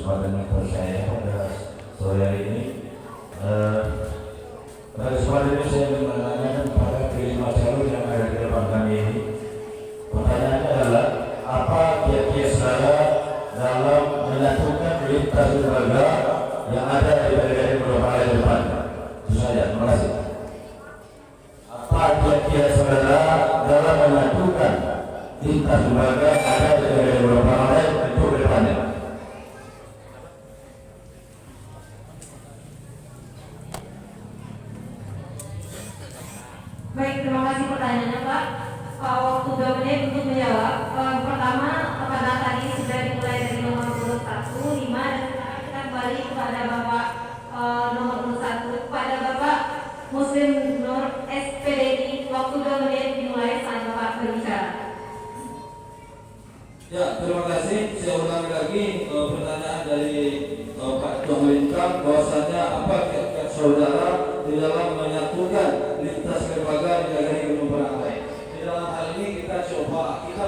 kesempatan yang saya pada sore hari ini. Pada kesempatan ini saya ingin menanyakan kepada kelima calon yang ada di depan kami ini. Pertanyaannya adalah, apa kiat-kiat saudara dalam menyatukan lintas lembaga yang ada di negara beberapa hari depan? Itu saja, terima kasih. Apa kiat-kiat saudara dalam menyatukan lintas lembaga yang ada di negara beberapa hari untuk ke depannya? Baik, terima kasih pertanyaannya Pak. Waktu 2 menit untuk menjawab. Pertama, pada tadi sudah dimulai dari nomor urut 1, 5, dan sekarang kita kembali kepada Bapak nomor urut 1, pada Bapak Muslim Nur SPDI. Waktu 2 menit dimulai saat Bapak berbicara. Ya, terima kasih. Saya ulangi lagi pertanyaan dari Pak Johnlintam, bahwasanya apa kiat saudara di dalam menyatukan lintas lembaga di negeri Gunung Berakai. Di dalam hal ini kita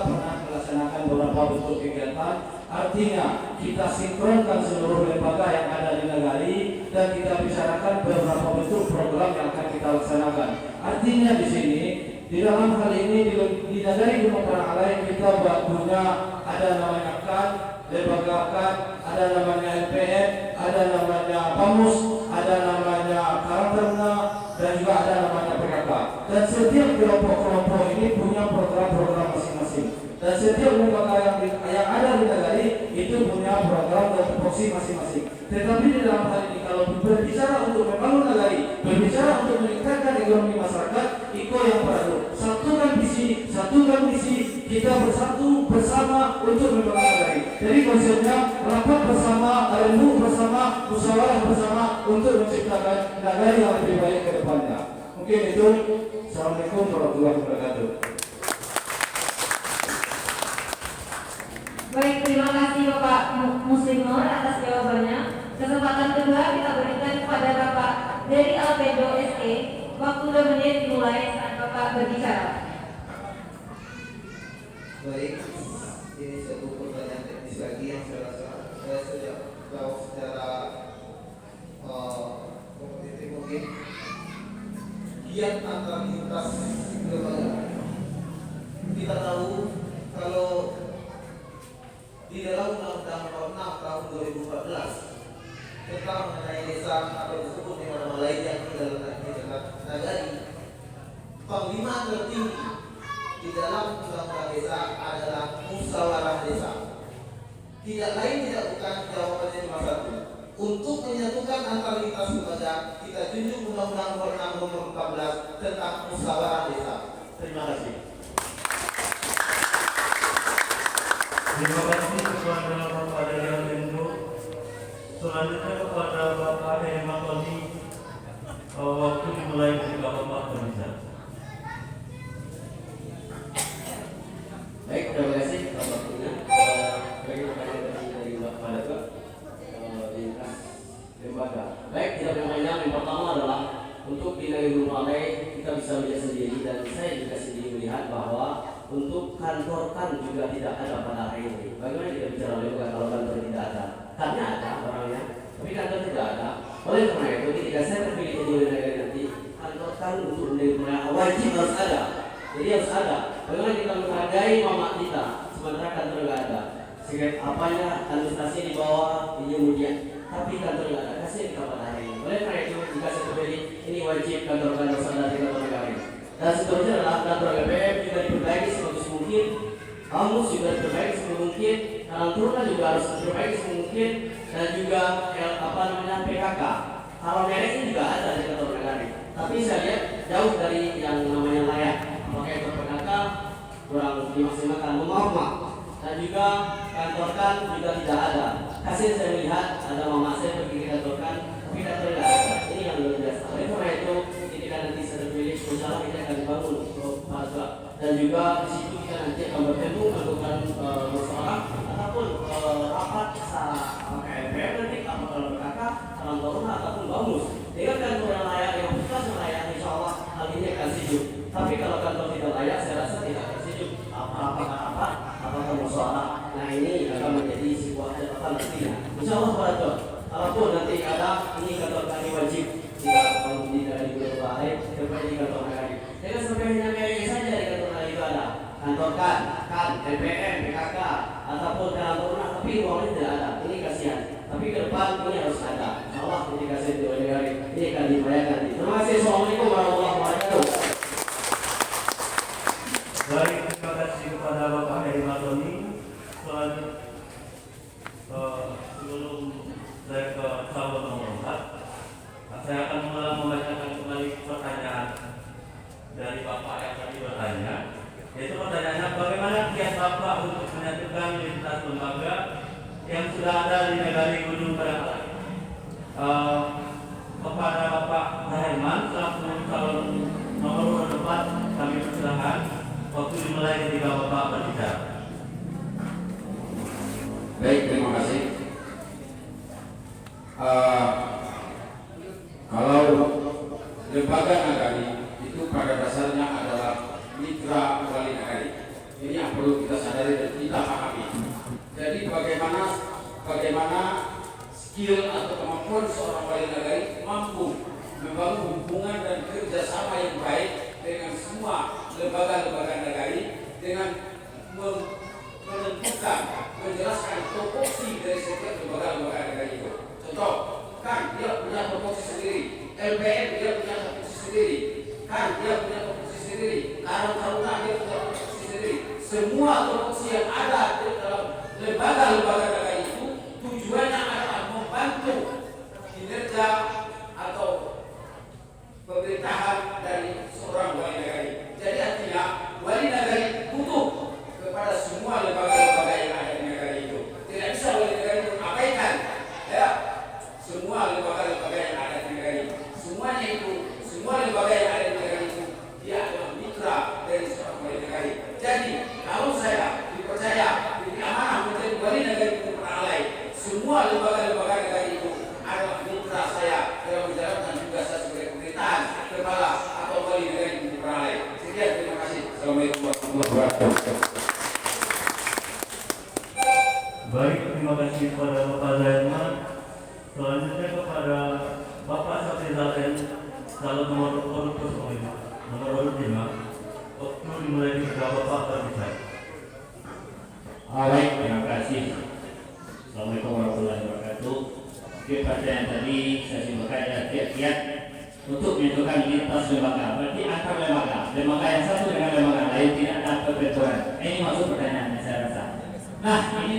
pernah melaksanakan beberapa bentuk kegiatan. Artinya kita sinkronkan seluruh lembaga yang ada di negeri dan kita bicarakan beberapa bentuk program yang akan kita laksanakan. Artinya di sini di dalam hal ini di negeri Gunung Berakai kita punya ada namanya KAN, lembaga KAN, ada namanya LPM, ada namanya PAMUS, ada namanya Karantina, dan juga ada namanya PKK. Dan setiap kelompok-kelompok ini punya program-program masing-masing. Dan setiap lembaga yang ada di negeri itu punya program dan tupoksi masing-masing. Tetapi di dalam hal ini kalau berbicara untuk membangun negeri, berbicara untuk meningkatkan ekonomi masyarakat, itu yang perlu. Satukan visi, kita bersatu bersama untuk membangun negeri. Jadi konsepnya rapat bersama, remuk bersama, musyawarah bersama untuk menciptakan negeri yang lebih baik ke depannya. Mungkin itu. Assalamualaikum warahmatullahi wabarakatuh. Baik, terima kasih Bapak Muslim Nur atas jawabannya. Kesempatan kedua kita berikan kepada Bapak dari Albedo SE. Waktu 2 menit dimulai saat Bapak berbicara. Baik, ini satu pertanyaan teknis lagi yang saya rasa saya sudah jawab secara kompetitif mungkin. Kiat antar lintas lembaga. Kita tahu kalau di dalam Undang-Undang Nomor 6 Tahun 2014 tentang mengenai desa atau disebut dengan nama lain yang tinggal di dekat nagari, panglima tertinggi di dalam undang-undang desa adalah musyawarah desa. Tidak lain tidak bukan, jawabannya cuma satu. Untuk menyatukan antar lintas lembaga, kita junjung Undang-Undang Nomor 6 Nomor 14 tentang musyawarah desa. Terima kasih. Terima kasih kepada Bapak dari Albedo. Selanjutnya kepada Bapak Hematoni. Waktu dimulai ketika Bapak berbicara. Baik, terima kasih Bapak Punya. Bagi pertanyaan dari Bapak Dato lintas lembaga. Baik, tidak pertanyaan yang pertama adalah untuk di negeri Gunung Berakai kita bisa melihat sendiri, dan saya juga sendiri melihat bahwa untuk kantor kan juga tidak ada pada hari ini. Bagaimana kita bicara lembaga kalau kantor tidak ada? Karena ada orangnya, tapi kantor tidak ada. Oleh karena itu, ketika saya terpilih jadi negara nanti, kantor kan untuk negara wajib harus ada. Jadi harus ada. Bagaimana kita menghargai mama kita sementara kantor nggak ada? Sehingga apanya administrasi di bawah, di kemudian, tapi kantor nggak ada. Kasih kita pada hari ini. Oleh karena itu, jika saya terpilih, ini wajib kantor-kantor sadar di kantor negara ini. Dan seterusnya adalah kantor BPM juga diperbaiki sebagus mungkin, Kamus juga diperbaiki sebagus mungkin, Karantina juga harus diperbaiki sebagus mungkin, dan juga PKK. Kalau merek ini juga ada di kantor negara. Tapi saya lihat jauh dari yang namanya layak. Apakah itu PKK kurang dimaksimalkan, mohon. Dan juga kantor kan juga tidak ada. Kasih saya melihat ada mama saya pergi ke kantor kan, tapi kantor tidak ada. Ini yang luar biasa. Oleh karena itu, ketika nanti saya terpilih, insya kita akan bangun Pak. Dan juga di situ kita nanti akan bertemu melakukan musyawarah ataupun rapat KMPM nanti apakah PKK, Karantina ataupun Bamus. Dengan kantor yang layak, yang puas yang layak, insya Allah hal ini akan sejuk. Tapi kalau kantor tidak layak, saya rasa tidak akan sejuk. Apakah musyawarah Nah ini akan menjadi sebuah catatan nantinya. Insya Allah Pak Rektor, kalaupun nanti ada ini kantor kami wajib tidak kalau tidak di Guru Balai, terbaik di kantor kami. Jangan sampai hanya mereka saja di kantor kami itu ada. Kantor kan, LPM, PKK, ataupun kantor mana, tapi uangnya tidak ada. Ini kasihan. Tapi ke depan ini harus ada. Insya Allah ketika saya di hari ini akan dibayarkan. Terima kasih. Assalamualaikum warahmatullahi wabarakatuh. Baik, terima kasih kepada Bapak Heri Matoni. Sebelum saya ke calon nomor 4, saya akan membacakan kembali pertanyaan dari Bapak yang tadi bertanya. Yaitu pertanyaannya, bagaimana kiat Bapak untuk menyatukan lintas lembaga yang sudah ada di Negari Gunung Barangkali? Kepada Bapak Herman selaku calon nomor 4, kami persilakan. Waktu dimulai ketika Bapak berbicara. Baik, terima kasih. Kalau lembaga nagari itu pada dasarnya adalah mitra wali nagari. Ini yang perlu kita sadari dan kita pahami. Jadi bagaimana skill atau kemampuan seorang wali nagari mampu membangun hubungan dan kerjasama yang baik dengan semua lembaga-lembaga nagari dengan menentukan, menjelaskan topoksi dari setiap lembaga-lembaga nagari itu. Contoh, kan dia punya topoksi sendiri, LPM dia punya topoksi sendiri, kan dia punya topoksi sendiri, Karang Taruna dia punya topoksi sendiri. Semua topoksi yang ada di dalam lembaga-lembaga nagari itu tujuannya adalah membantu kinerja atau pemerintahan dari seorang wali nagari. Jadi artinya wali nagari butuh kepada semua lembaga-lembaga yang ada di negara itu. Tidak bisa wali nagari mengabaikan ya semua lembaga-lembaga yang ada di negara itu. Semua lembaga yang ada di negara itu dia adalah mitra dari seorang wali nagari. Jadi kalau saya dipercaya diberi amanah menjadi wali nagari Gunung Alai, semua lembaga-lembaga negara itu adalah mitra saya dalam menjalankan tugas saya sebagai pemerintahan kepala atau wali nagari Gunung Alai. Sekian, terima kasih. Assalamualaikum warahmatullahi wabarakatuh. Baik, terima kasih kepada Bapak Zainal. Selanjutnya kepada Bapak Safizaten, calon nomor urut 5. Waktu dimulai ketika Bapak berbicara. Baik, terima kasih. Assalamualaikum warahmatullahi wabarakatuh. Oke, pertanyaan tadi saya simpulkan ya kiat-kiat untuk menentukan lintas lembaga. Berarti antar lembaga yang satu dengan lembaga lain tidak ada perbenturan. Ini maksud pertanyaannya saya rasa. Nah, ini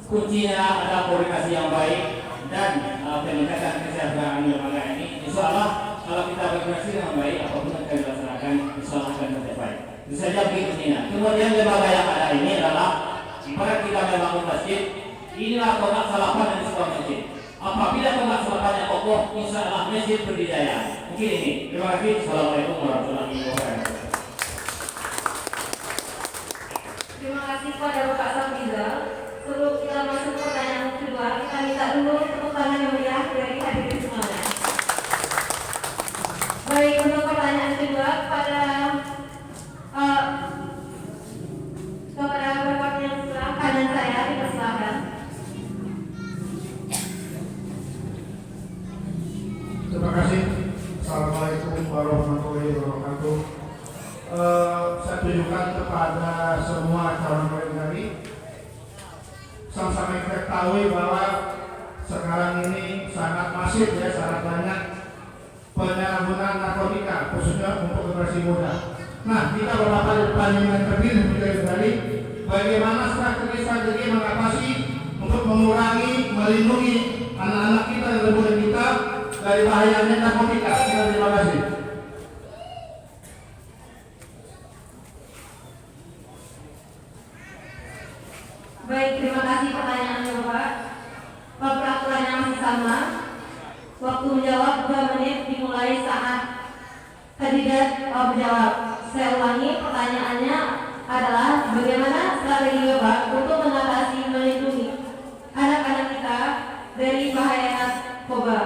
kuncinya ada komunikasi yang baik dan peningkatan kesejahteraan lembaga ini. Insya Allah kalau kita berkomunikasi dengan baik, apapun yang akan dilaksanakan, insya Allah akan tercapai. Itu saja begini. Kemudian lembaga yang ada ini adalah jika kita membangun masjid, inilah tonggak salapan dan sebuah masjid. Apabila tonggak salapannya kokoh, insya Allah masjid berdaya. Mungkin ini. Terima kasih. Assalamualaikum warahmatullahi wabarakatuh. Terima kasih kepada Bapak Safrizal. Sebelum kita masuk ke pertanyaan kedua, kita minta dulu tepuk tangan yang meriah dari hadirin semuanya. Baik, untuk pertanyaan kedua kepada Bapak yang sebelah kanan saya, dipersilakan. Terima kasih. Assalamualaikum warahmatullahi wabarakatuh. Saya tunjukkan kepada semua calon wali sama-sama kita ketahui bahwa sekarang ini sangat masif ya, sangat banyak penyalahgunaan narkotika khususnya untuk generasi muda. Nah, kita beberapa pertanyaan terpilih dari bagaimana strategi mengatasi untuk mengurangi, melindungi anak-anak kita dan muda kita dari bahayanya narkotika. Terima kasih. Baik, terima kasih pertanyaannya Bapak. Peraturannya masih sama. Waktu menjawab 2 menit dimulai saat kandidat menjawab. Saya ulangi, pertanyaannya adalah bagaimana strategi Bapak untuk mengatasi melindungi anak-anak kita dari bahaya narkoba.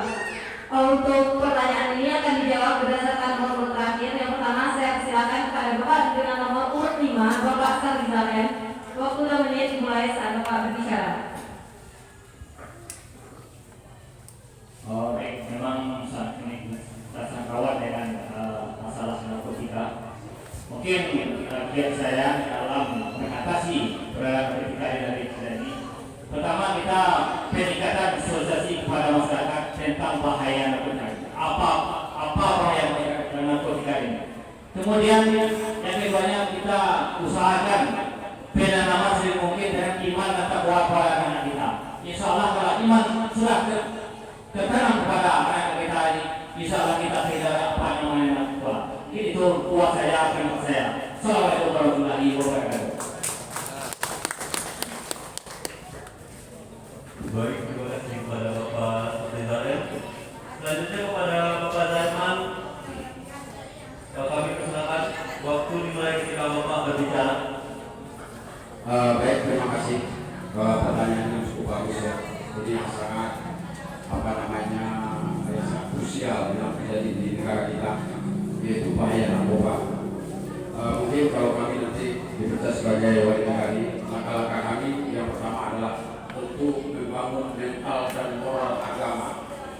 Untuk pertanyaan ini akan dijawab berdasarkan nomor terakhir. Yang pertama saya silakan kepada Bapak dengan nomor urut 5, Bapak Safrizal. Waktu 2 menit dimulai ketika dari terjadi. Pertama, kita peningkatan sosialisasi kepada masyarakat tentang bahaya narkotika. Apa bahaya narkotika ini? Kemudian yang keduanya, kita usahakan penanaman sedini mungkin dengan iman dan takwa pada anak kita. Insya Allah kalau iman sudah tertanam kepada anak kita ini, insya Allah kita tidak apa namanya narkoba. Itu kuat saya, pendapat saya. Assalamualaikum warahmatullahi wabarakatuh. Baik, terima kasih kepada Bapak Sekretariat. Selanjutnya kepada Bapak Darman, kami persilakan waktu dimulai ketika Bapak berbicara. Baik, terima kasih. Pertanyaan yang cukup bagus ya. Jadi sangat sangat krusial yang terjadi di negara kita, yaitu bahaya narkoba. Mungkin kalau kami nanti dipercaya sebagai wali negari, langkah-langkah kami yang pertama adalah untuk membangun mental dan moral agama.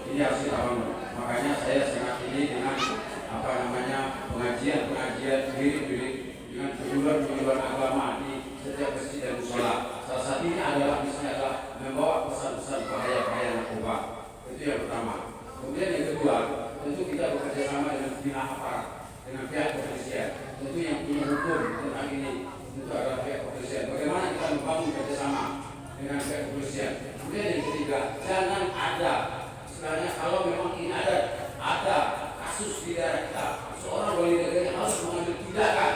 Ini harus kita bangun. Makanya saya sangat ini dengan pengajian diri dengan tujuan agama di setiap masjid dan musola. Salah satunya adalah membawa pesan-pesan bahaya narkoba. Itu yang pertama. Kemudian yang kedua, tentu kita bekerja sama dengan pihak aparat, dengan pihak kepolisian. Tentu yang punya hukum tentang ini itu adalah pihak kepolisian. Bagaimana kita membangun kerjasama dengan pihak kepolisian. Kemudian yang ketiga, jangan ada istilahnya kalau memang ini ada kasus di daerah kita, seorang wali negara harus mengambil tindakan.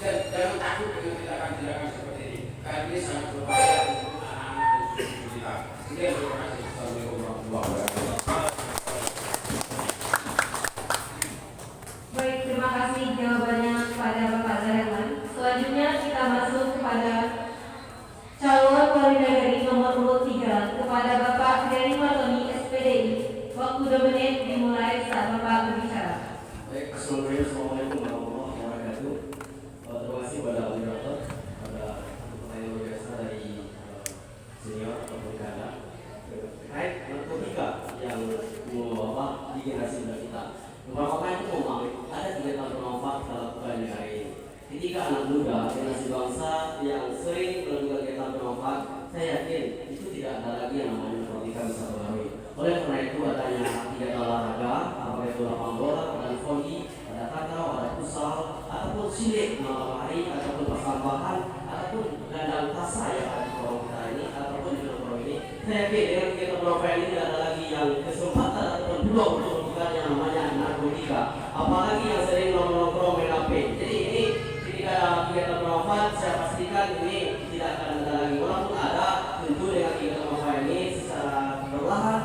Jangan takut dengan tindakan seperti ini, karena ini sangat berbahaya untuk anak-anak dan cucu kita. Sekian, terima kasih. Assalamualaikum warahmatullahi wabarakatuh. Baik, terima kasih jawabannya kepada Bapak Darman. Selanjutnya kita masuk kepada calon wali negari nomor urut 3 kepada Bapak Heri Martoni SPDI. Waktu 2 menit dimulai saat Bapak berbicara. Baik, Assalamualaikum warahmatullahi wabarakatuh. Terima kasih kepada moderator, pada pertanyaan luar biasa dari senior atau negara terkait narkotika yang membawa di generasi muda kita. Beberapa kali itu ada 3 tahun bermanfaat kita lakukan di hari ini. Ketika anak muda generasi bangsa yang sering melakukan kegiatan bermanfaat, saya yakin itu tidak ada lagi yang namanya narkotika bisa pengaruhi. Oleh karena itu adanya kegiatan olahraga, apakah itu lapangan bola, ada voli, ada takraw, ada futsal, ataupun silik malam hari, ataupun persampahan, ataupun dandang tasa yang ada di korong kita ini, ataupun di korong ini. Saya yakin dengan kegiatan bermanfaat ini tidak ada lagi yang kesempatan ataupun peluang untuk melakukan yang namanya narkotika. Apalagi yang sering nongkrong main HP. Jadi ini ketika kegiatan bermanfaat, saya pastikan ini tidak akan ada lagi. Walaupun ada, tentu dengan kegiatan bermanfaat ini secara perlahan,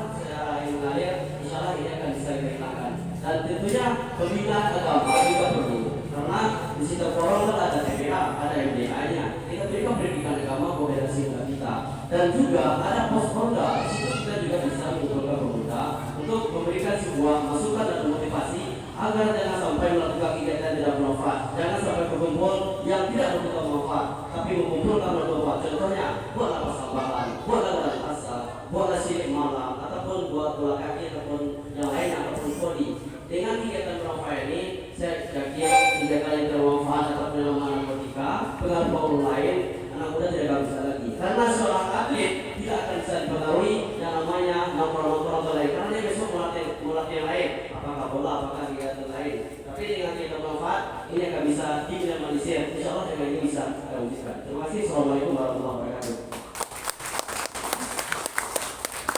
mengalir, insya Allah ini akan bisa dihilangkan. Dan tentunya pembinaan agama juga perlu, karena di situ korong ada TPA, ada MDA-nya. Kita berikan pendidikan agama kepada generasi muda kita, dan juga ada pos-porda. Di situ kita juga bisa mengumpulkan pemuda untuk memberikan sebuah masukan dan motivasi agar jangan sampai melakukan kegiatan tidak bermanfaat, jangan sampai berkumpul yang tidak bermanfaat manfaat, tapi mengumpulkan bermanfaat. Contohnya, buatlah persambahan, buatlah dalam asal, buatlah silik malam, ataupun buat bola kaki ataupun yang lain ataupun voli. Dengan kegiatan bermanfaat ini, saya yakin kegiatan yang bermanfaat ataupun yang narkotika, pengaruh orang lain, anak muda tidak akan bisa lagi. Karena seorang atlet tidak akan bisa dipengaruhi yang namanya nongkrong-nongkrong lain, karena dia besok melatih yang lain, apakah bola, apakah kegiatan lain. Tapi dengan kegiatan bermanfaat, ini akan bisa diminimalisir. Insya Allah dengan ini bisa kita wujudkan. Terima kasih. Assalamualaikum warahmatullahi wabarakatuh.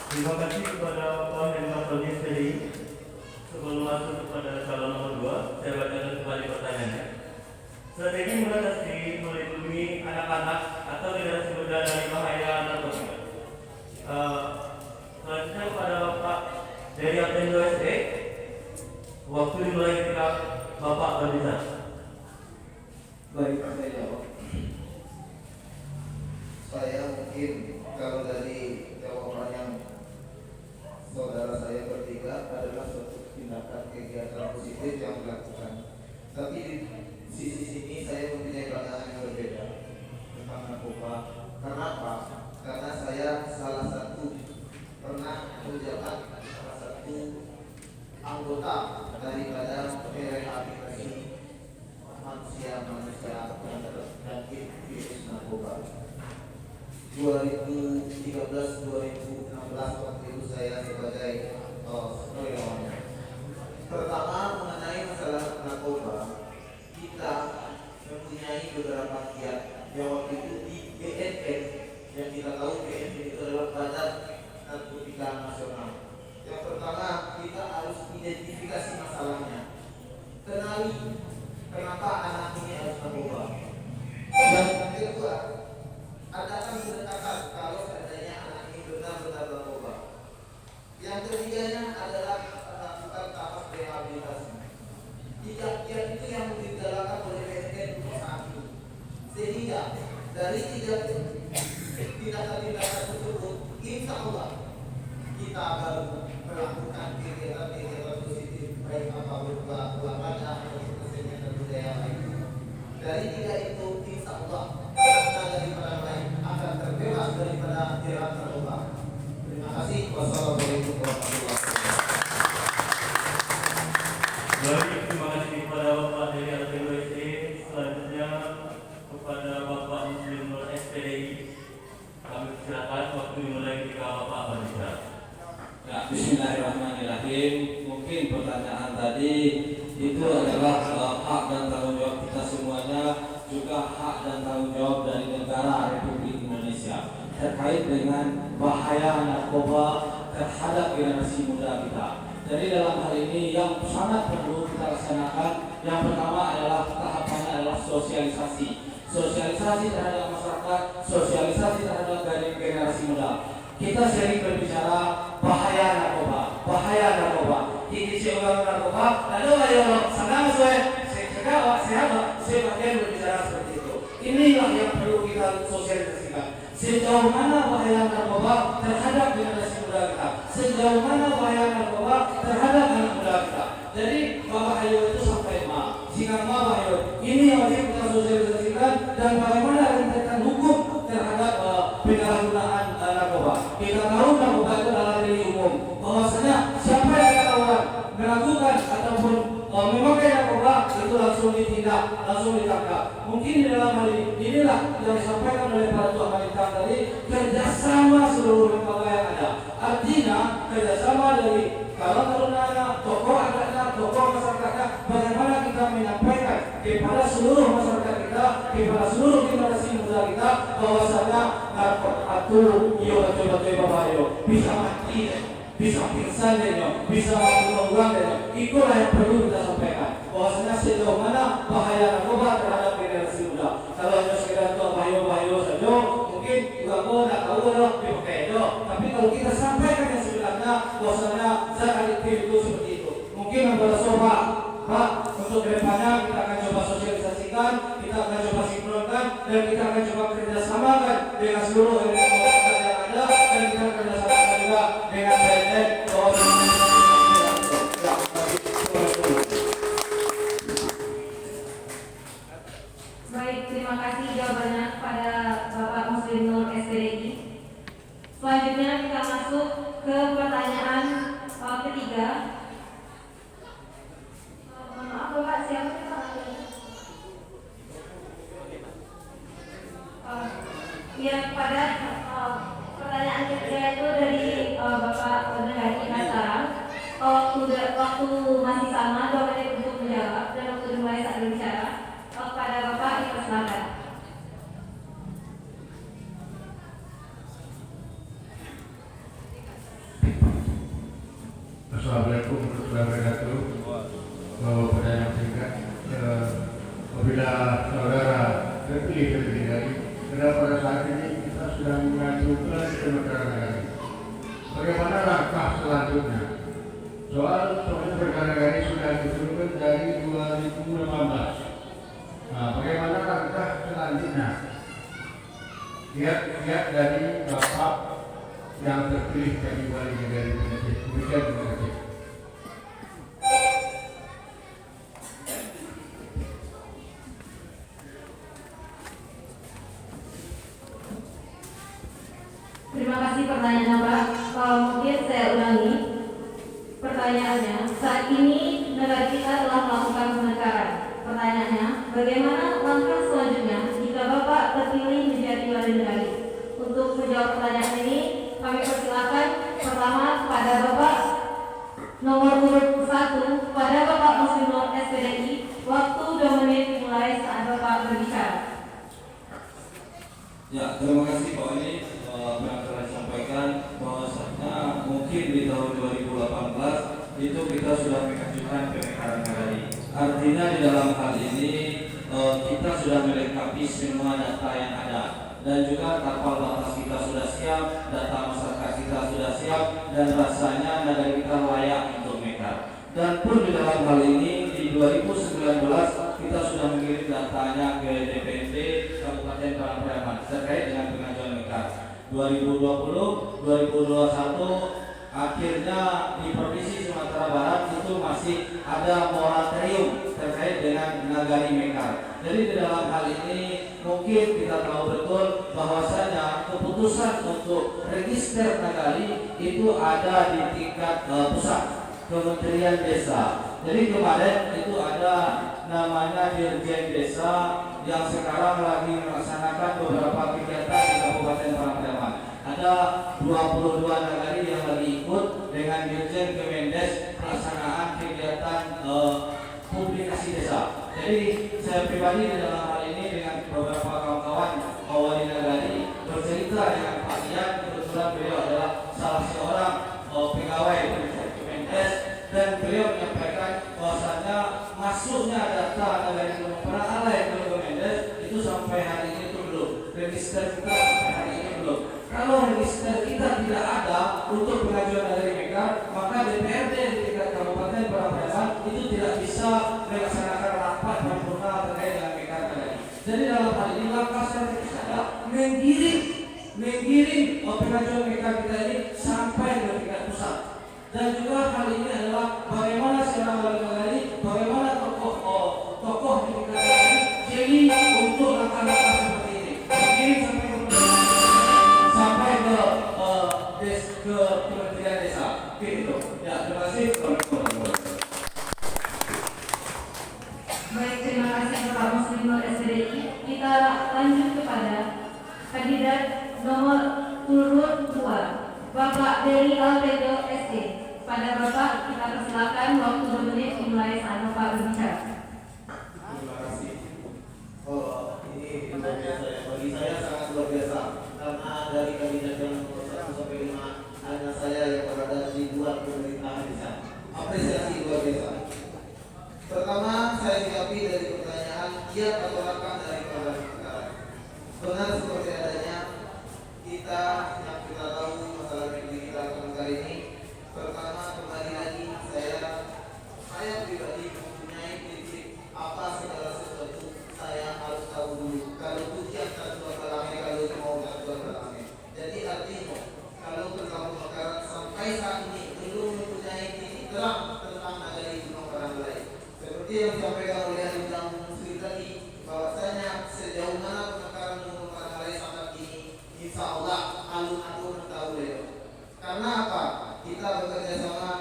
Terima kasih kepada Pak Heri Martoni SPDI. Sebelum masuk kepada calon nomor 2, saya bacakan kembali pertanyaannya. Strategi mengatasi melindungi anak-anak atau generasi muda dari bahaya narkotika. Selanjutnya kepada Bapak dari Apindo SE. Waktu dimulai ketika Bapak berbicara. Baik, saya jawab. Saya mungkin kalau dari jawaban yang saudara saya bertiga adalah suatu tindakan kegiatan positif yang dilakukan. Tapi di sisi sini saya mempunyai pandangan yang berbeda tentang narkoba. Kenapa? Karena saya salah satu pernah menjabat salah satu anggota daripada rehabilitasi manusia yang terjangkit virus narkoba. 2013-2016 waktu itu saya sebagai relawan. Pertama mengenai masalah narkoba, kita mempunyai beberapa kiat yang waktu itu di BNN, yang kita tahu BNN itu adalah Badan Narkotika Nasional. Yang pertama, kita harus identifikasi masalahnya, kenali kenapa anak ini harus narkoba. Yang kedua, adakan pendekatan kalau seandainya anak ini benar-benar narkoba. Yang ketiganya adalah melakukan tahap rehabilitasi. Tiga kiat itu yang digalakan oleh BNN untuk saat ini. Sehingga dari tiga tindakan-tindakan tersebut, insya Allah kita baru melakukan kegiatan-kegiatan positif, baik apa berupa olahraga atau kesenian dan budaya lain. Dari tiga itu, insya Allah kita daripada lain akan terbebas daripada jerat narkoba. Terima kasih. Wassalamualaikum warahmatullahi wabarakatuh. Baik, terima kasih kepada Bapak dari Alkindo SD. Selanjutnya kepada Bapak Muslim Nur SPDI. Kami silakan waktu dimulai ketika Bapak berbicara. Ya, bismillahirrahmanirrahim. Mungkin pertanyaan tadi itu adalah hak dan tanggung jawab kita semuanya, juga hak dan tanggung jawab dari negara Republik Indonesia terkait dengan bahaya narkoba terhadap generasi muda kita. Jadi dalam hal ini yang sangat perlu kita laksanakan, yang pertama adalah tahapannya adalah sosialisasi terhadap masyarakat, sosialisasi terhadap generasi muda. Kita sering berbicara bahaya narkoba. Ini seorang narkoba, lalu ayo senang saya bagian berbicara seperti itu. Inilah yang perlu kita sosialisasikan. Sejauh mana bahaya narkoba terhadap generasi muda kita? Sejauh mana bahaya narkoba terhadap anak muda kita? Jadi Bapak Hayo itu sampai jika Bapak Hayo ini wajib kita sosialisasikan dan bagaimana rentetan hukum terhadap penyalahgunaan narkoba. Kita tahu narkoba itu adalah delik umum. Bahwasanya siapa yang ketahuan melakukan ataupun memakai narkoba itu langsung ditindak, langsung ditangkap. Mungkin di dalam hal ini inilah yang disampaikan oleh para Tuan Bintang tadi, kerjasama seluruh lembaga yang ada. Artinya kerjasama dari kalau tarunanya, tokoh adatnya, tokoh masyarakatnya, bagaimana kita menyampaikan kepada seluruh masyarakat kita, kepada seluruh generasi muda kita, bahwasanya narkoba itu coba bahaya, bisa mati, bisa pingsan bisa mati ulang itulah yang perlu kita sampaikan. Bahwasanya sejauh mana bahaya narkoba terhadap generasi muda. Kalau hanya sekedar bahaya saja, mungkin juga tidak tahu dipakai. Tapi kalau kita sampaikan yang sebenarnya, bahwasanya zakat itu seperti itu. Mungkin membuat sofa, Pak, untuk kedepannya kita akan coba sosialisasikan, kita akan coba sinkronkan, dan kita akan coba kerjasamakan dengan seluruh masyarakat yang ada, dan kita akan kerjasamakan juga dengan BNN. Baik, terima kasih jawabannya kepada Bapak Muslim Nur SPDI. Selanjutnya kita masuk ke pertanyaan ketiga. Maaf Bapak, siapa sih Pak? Ya, pada pertanyaan ketiga itu dari Bapak Negari Nasarang. Waktu masih sama, 2 menit untuk menjawab, dan waktu dimulai saat berbicara. Kepada Bapak dipersilakan. Assalamualaikum warahmatullahi wabarakatuh. Pertanyaan singkat, apabila saudara terpilih terlebih dahulu, karena pada saat ini kita sedang mengajukan ke negara negara. Bagaimana langkah selanjutnya? Soal perkara negara sudah diturunkan dari 2018. Nah, bagaimana langkah selanjutnya? Lihat dari Bapak yang terpilih dari wali negara Indonesia. Demikian, terima kasih. Terima kasih pertanyaannya Pak. Mungkin saya ulangi pertanyaannya. Saat ini negara kita telah melakukan pengecaran. Pertanyaannya, bagaimana langkah selanjutnya jika Bapak terpilih menjadi wali negara? Untuk Untuk menjawab pertanyaan ini, kami persilakan pertama kepada Bapak nomor urut 1 kepada Bapak Muslimun SPDI. Waktu 2 menit dimulai saat Bapak berbicara. Ya, terima kasih Pak Wali. Yang telah disampaikan bahwasanya mungkin di tahun 2018 itu kita sudah mengajukan pemekaran nagari. Artinya di dalam hal ini kita sudah melengkapi semua data yang ada, dan juga tapal batas kita sudah siap, data masyarakat kita sudah siap, dan rasanya nagari kita layak untuk mekar. Dan pun di dalam hal ini di 2019 kita sudah mengirim datanya ke DPRD Kabupaten Parangtriaman terkait dengan pengajuan mekar. 2020, 2021 akhirnya di Provinsi Sumatera Barat itu masih ada moratorium terkait dengan nagari mekar. Jadi di dalam hal ini mungkin kita tahu betul bahwasanya keputusan untuk register nagari itu ada di tingkat pusat, Kementerian Desa. Jadi kemarin itu ada namanya Dirjen Desa yang sekarang lagi melaksanakan beberapa kegiatan di Kabupaten Parangtriaman. Ada 22 nagari yang lagi ikut dengan Dirjen Kemendes pelaksanaan kegiatan publikasi desa. Jadi saya pribadi di dalam hal ini dengan beberapa kawan-kawan wali nagari bercerita dengan Pak Ian, kebetulan beliau adalah salah seorang pegawai Kemendes, dan beliau menyampaikan bahwasanya masuknya data nagari belum pernah alai ke Kemendes itu sampai hari ini itu belum. Register kita sampai hari ini belum. Kalau register kita tidak ada untuk pengajuan nagari mekar, maka DPRD di tingkat Kabupaten Parangtriaman itu tidak bisa melaksanakan rapat paripurna terkait dengan mekar nagari. Jadi dalam hal ini langkah strategis adalah menggiring pengajuan mekar kita ini sampai ke tingkat pusat. Dan juga hal ini adalah bagaimana seorang wali nagari, bagaimana tokoh di tingkat nagari jadi untuk langkah-langkah seperti ini. Menggiring sampai ke Kementerian Desa. Gitu. Ya, terima kasih. Baik, terima kasih Bapak Muslimun SPDI. Kita lanjut kepada kandidat nomor urut 2, Bapak Dery Alfredo SC. Pada Bapak kita persilakan, waktu 2 menit dimulai saat Bapak berbicara. Terima kasih. Ini luar biasa ya. Bagi saya sangat luar biasa karena dari kandidat yang nomor 1 sampai 5 hanya saya yang berada di luar pemerintahan desa. Apresiasi luar biasa. Pertama, saya sikapi dari pertanyaan kiat atau langkah dari program sekarang. Benar seperti adanya kita yang kita tahu masalah negeri kita kali ini. Pertama, kembali lagi saya pribadi mempunyai prinsip apa segala sesuatu saya harus tahu dulu. Kalau ujian tak dua kalangan, kalau mau tak dua kalangan. Jadi artinya kalau terlalu makaran sampai saat ini belum mempunyai titik terang tentang nagari Gunung Parangtriaman. Seperti yang disampaikan oleh Undang Muslim tadi, bahwasanya sejauh mana pemekaran Gunung Parangtriaman sampai ini, insya Allah alun-alun tahu deh. Karena apa? Kita bekerja sama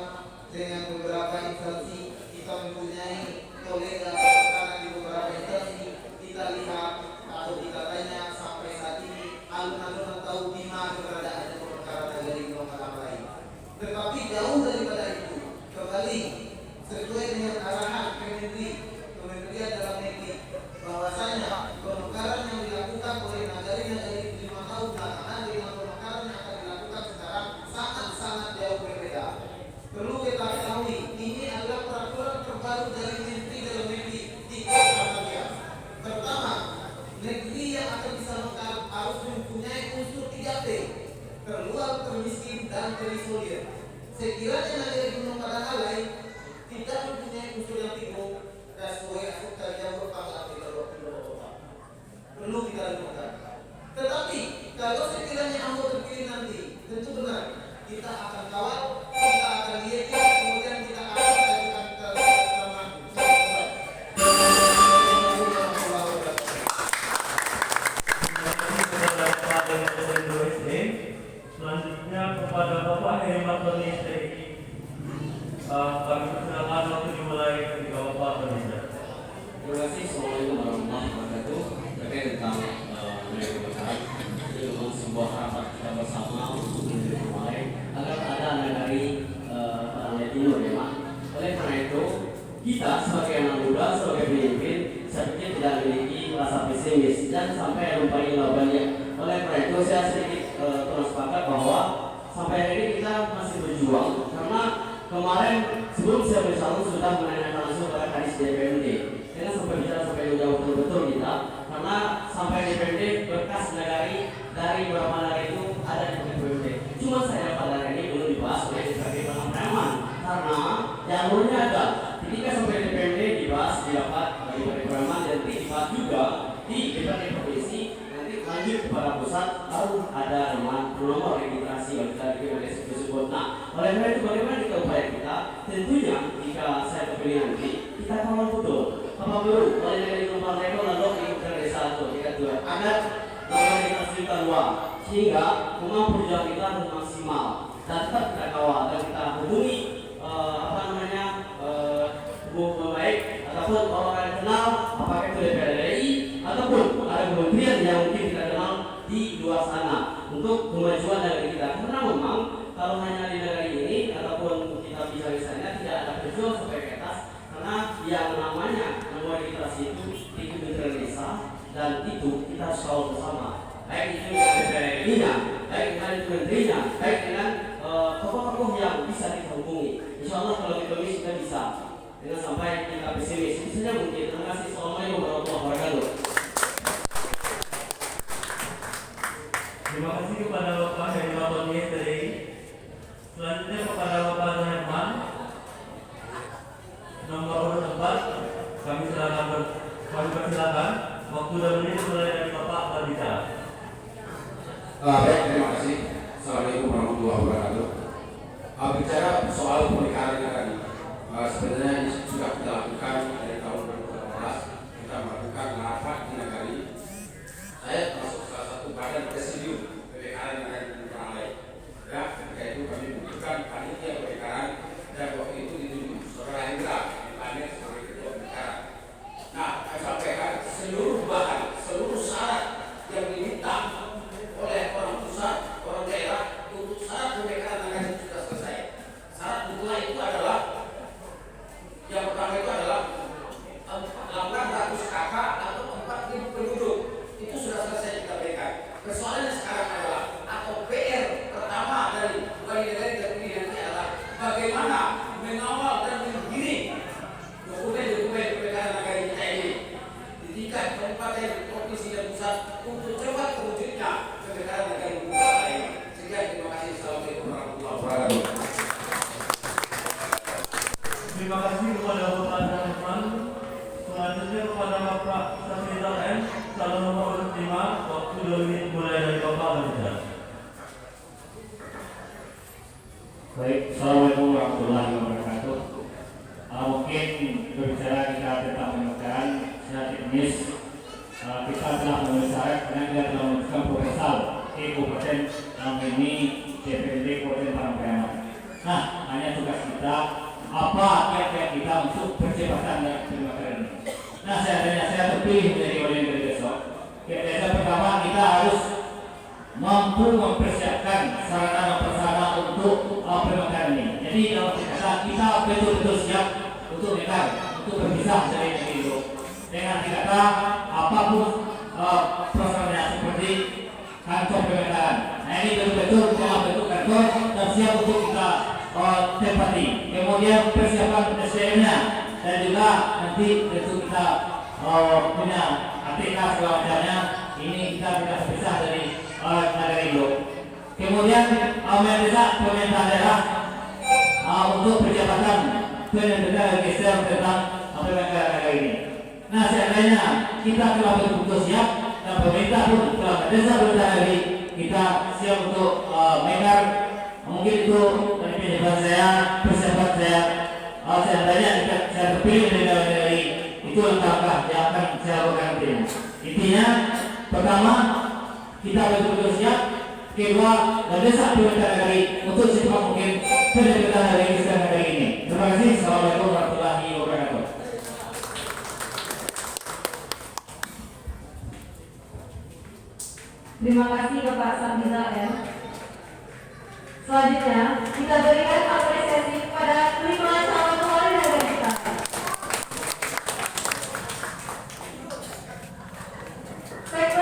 dengan beberapa instansi, kita mempunyai kolega rekan di beberapa instansi. Kita lihat atau kita tanya sampai saat ini alun-alun tahu di mana keberadaan pemekaran nagari Gunung Parangtriaman. Tetapi jauh daripada itu, kembali sesuai dengan arahan Kementerian Dalam Negeri, bahwasanya pemekaran yang dilakukan oleh nagari-nagari 5 tahun belakangan dengan pemekaran yang akan dilakukan sekarang sangat-sangat jauh berbeda. Perlu kita ketahui, ini adalah peraturan terbaru dari Menteri Dalam Negeri di Kota Malaysia. Pertama, negeri yang akan bisa mekar harus mempunyai unsur 3T, terluar, termiskin, dan terisolir. Sekiranya nagari Gunung Parangtriaman tidak mempunyai unsur yang tiga, dan sesuai asal kerja berpangkat perlu kita lakukan. Tetapi kalau sekiranya anggota terpilih nanti, tentu benar kita akan kawal, kita akan lihat, kemudian kita akan lakukan selanjutnya kepada Bapak Hemat Bernistai. Kami persilakan waktu dimulai ketika Bapak berbicara. Terima kasih. Assalamualaikum warahmatullahi wabarakatuh. Terkait tentang nilai pemekaran, itu memang sebuah harapan dan sampai lupa jawabannya. Oleh karena itu saya sedikit terus sepakat bahwa sampai hari ini kita masih berjuang karena kemarin sebelum saya bersama sudah menanyakan langsung kepada kadis DPRD. Karena sampai bicara sampai jauh betul-betul kita karena sampai DPRD berkas dari beberapa negara itu ada di DPRD. Cuma saya pada hari ini belum dibahas oleh DPRD Pemakaman karena jalurnya ada. Ketika sampai DPRD dibahas didapat bagi Pemakaman dan dibahas juga di DPRD provinsi nanti lanjut kepada pusat baru ada nomor registrasi bagi DPRD tersebut. Nah, oleh karena itu bagaimana kita upaya kita? Tentunya jika saya terpilih nanti kita kawal betul. Apa dulu? Oleh dari nomor level lalu di desa itu kita tuh agar nomor registrasi kita luar sehingga memang perjuangan kita harus maksimal dan tetap kita kawal dan kita hubungi hubungan baik ataupun orang yang kenal apakah itu DPR RI ataupun ada kementerian yang mungkin kita kenal di luar sana untuk kemajuan negeri kita karena memang kalau hanya di negeri ini ataupun kita bisa misalnya tidak ada perjuangan sampai ke atas karena yang namanya nomor registrasi itu di Kementerian Desa dan itu kita harus kawal bersama baik itu DPR RI-nya, baik dengan kementeriannya, baik dengan tokoh-tokoh yang bisa kita hubungi. Insya Allah kalau kita bisa dengan sampai kita pesimis. Itu saja mungkin. Terima kasih. Assalamualaikum warahmatullahi wabarakatuh. Terima kasih kepada Bapak dari Bapak Ministeri. Selanjutnya kepada Bapak Herman. Nomor urut 4. Kami persilakan. Waktu 2 menit mulai dari Bapak berbicara. Baik, terima kasih. Assalamualaikum warahmatullahi wabarakatuh. Bicara soal pernikahan tadi, sebenarnya ini sudah kita lakukan dari tahun 2018. Kita melakukan rapat di negari. Saya termasuk salah satu badan presidium pernikahan negari orang lain. Ya, ketika itu kami membutuhkan panitia pernikahan dan waktu itu ditunjuk Saudara Hendra dipanggil sebagai ketua pernikahan. Nah, saya sampaikan seluruh bahan, seluruh syarat yang diminta oleh orang pusat, orang daerah untuk syarat pernikahan negari sudah selesai. Syarat mutlak itu adalah yang pertama itu adalah 800 kakak atau 4.000 penduduk itu sudah selesai kita berikan. Persoalannya sekarang adalah atau PR pertama dari wali negara terpilih nanti adalah bagaimana mengawal dan menggiring dokumen-dokumen pernikahan negara kita ini di tingkat kabupaten, provinsi dan pusat untuk cepat terwujudnya pernikahan negara kita ini. Sekian, terima kasih. Assalamualaikum warahmatullahi wabarakatuh. Terima kasih kepada Bapak Herman. Selanjutnya kepada Bapak Safrizal M. Calon nomor urut 5. Waktu 2 menit mulai dari Bapak berbicara. Baik, Assalamualaikum warahmatullahi wabarakatuh. Mungkin berbicara kita tentang pemerintahan secara teknis, kita telah memenuhi syarat karena kita telah mengajukan proposal ke Kabupaten ini DPRD Kabupaten Parangpangan. Nah, hanya tugas kita apa kiat-kiat kita untuk percepatan dan pemerintahan ini. Nah, saya terpilih menjadi wali negara besok. Kiat-kiat pertama kita harus mampu mempersiapkan sarana dan prasarana untuk pemerintahan ini. Jadi dalam kata kita betul-betul siap untuk nikah, untuk berpisah dari negeri itu. Dengan kata apapun prasarannya seperti kantor pemerintahan. Nah, ini betul-betul dalam bentuk kantor dan siap untuk kita tempati. Kemudian persiapan SDM-nya dan juga nanti tentu kita punya ATK segala macamnya. Ini kita tidak berpisah dari negara itu. Kemudian pemerintah daerah untuk percepatan penyelenggaraan geser tentang negara ini. Nah, seandainya kita telah betul-betul siap dan pemerintah pun telah berdesa dari kita siap untuk mendengar mungkin itu dari penjelasan saya, persiapan saya. Seandainya saya terpilih dari itu langkah yang akan saya lakukan. Intinya pertama kita betul-betul siap. Kedua, berdesa pemerintah negeri untuk secepat mungkin penyelenggaraan dari kegiatan negeri ini. Terima kasih. Assalamualaikum warahmatullahi wabarakatuh. Terima kasih Bapak Safrizal M. Selanjutnya kita berikan apresiasi kepada 5 calon wali negara kita. Sektor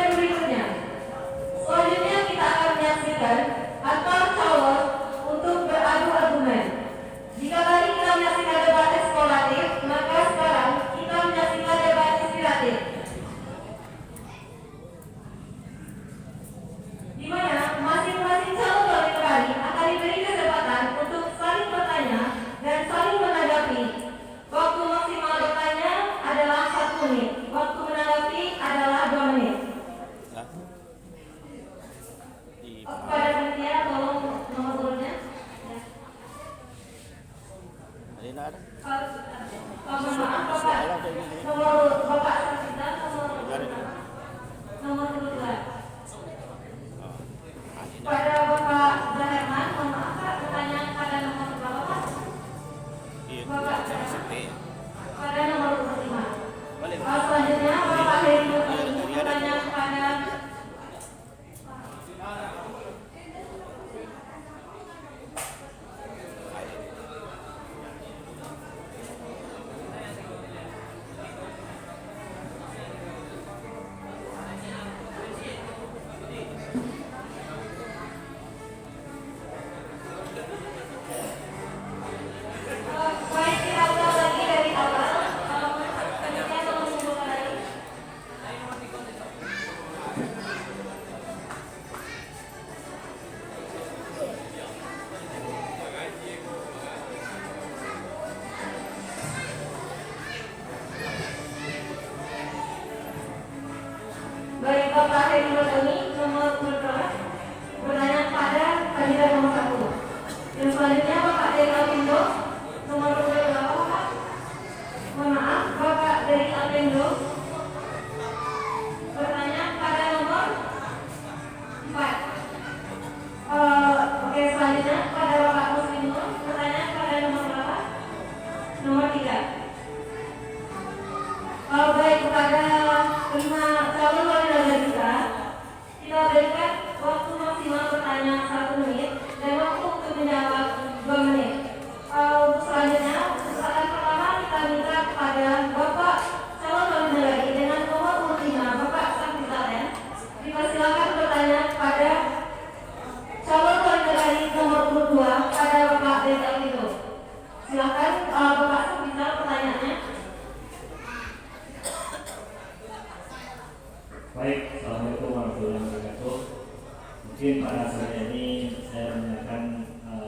sore ini saya menanyakan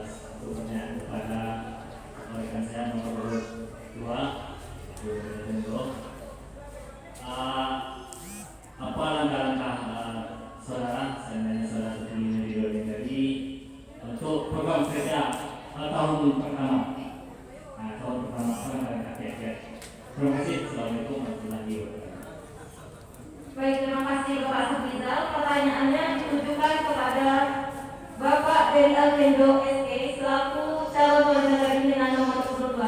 satu pertanyaan kepada rekan saya nomor 2, Bu Tendo. Apa langkah-langkah saudara, saya nanya saudara sebelumnya di dari untuk program kerja tahun pertama. Tahun pertama langkah KPK. Terima kasih. Assalamualaikum warahmatullahi wabarakatuh. Baik, terima kasih Bapak Subizal. Pertanyaannya ditujukan kepada Bapak Dery Alvendo SE selaku calon wali negara pimpinan nomor 22.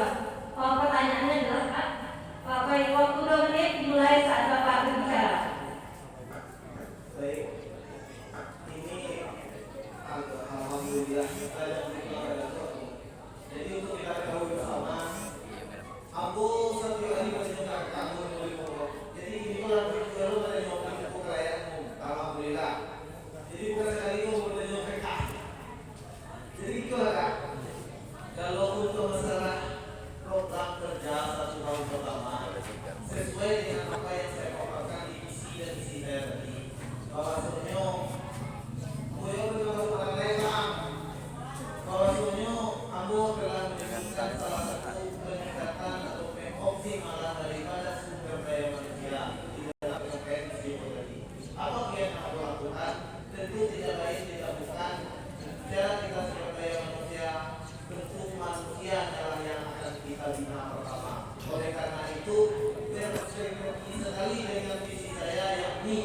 Pertanyaannya jelas Pak. Baik, waktu 2 menit dimulai saat Bapak berbicara. Baik, ini alhamdulillah kita yang berbicara. Jadi untuk kita ketahui bersama, Abu Satyo Adi menunjukkan kamu menolong. Jadi inilah baru menunjukkan buku layakmu. Alhamdulillah. Jadi bukan sekali itu menunjukkan PK. Jadi itulah Kak. Kalau untuk masalah program kerja 1 tahun pertama, sesuai dengan apa yang saya paparkan di misi dan misi saya tadi, bahwasanya beliau benar-benar mengenai bahwasanya Ambo telah menyebutkan salah satu peningkatan atau pengoptimalan daripada sumber daya manusia di dalam terkait misi tadi. Apa yang Ambo lakukan? Tentu tidak lain tidak bukan cara kita sumber daya manusia, bentuk manusia adalah yang akan kita bina pertama. Oleh karena itu, bersinergi sekali dengan visi saya, yakni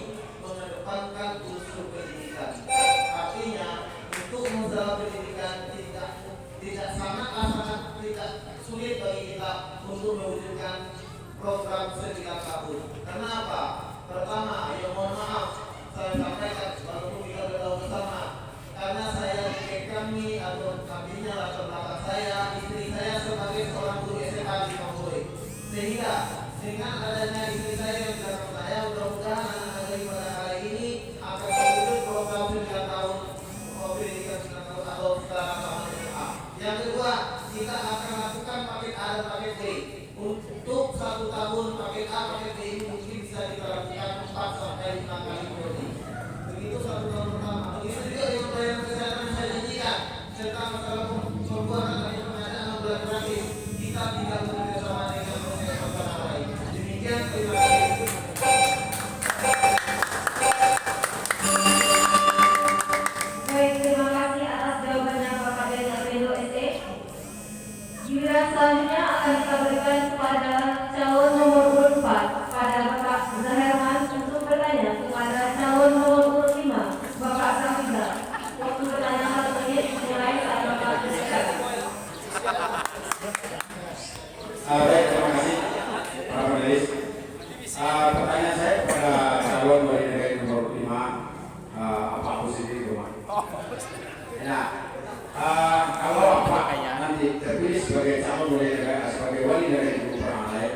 mengedepankan unsur pendidikan. Artinya, untuk masalah pendidikan tidak sangat tidak sulit bagi kita untuk mewujudkan program 9 tahun. Kenapa? Pertama, ya mohon maaf, saya sampaikan walaupun kita bertahu bersama, karena saya kami atau kaminya latar belakang saya, istri saya sebagai seorang guru SMA di Mamboy. Sehingga dengan adanya istri saya yang belakang saya, mudah-mudahan anak-anak dari pada hari ini akan mewujud program 9 tahun pendidikan 9 tahun atau setelah sama SMA. Yang kedua, kita akan lakukan paket A dan paket B. Untuk 1 tahun paket A, paket B ini mungkin bisa kita lakukan 4 sampai 5 kali prodi. Begitu 1 tahun pertama. Begitu juga dengan pelayanan kesehatan yang saya janjikan tentang masalah pembuatan dan pengadaan bulan gratis. Kita tidak bekerjasama dengan proses pertama lain. Demikian, terima kasih. Baik, terima kasih atas jawabannya Bapak Dery Alvendo SE. Giliran selanjutnya akan kita berikan kepada calon nomor urut 4 pada Bapak Zaherman untuk bertanya kepada calon nomor urut 5 Bapak Safizal. Waktu bertanya 1 menit dimulai saat Bapak berbicara. Baik, terima kasih Pak Panelis. Pertanyaan saya kepada calon wali negara nomor 5, apa posisi rumah? Nah, kalau Bapak nanti terpilih sebagai calon wali negara, sebagai wali negara di Perangkai,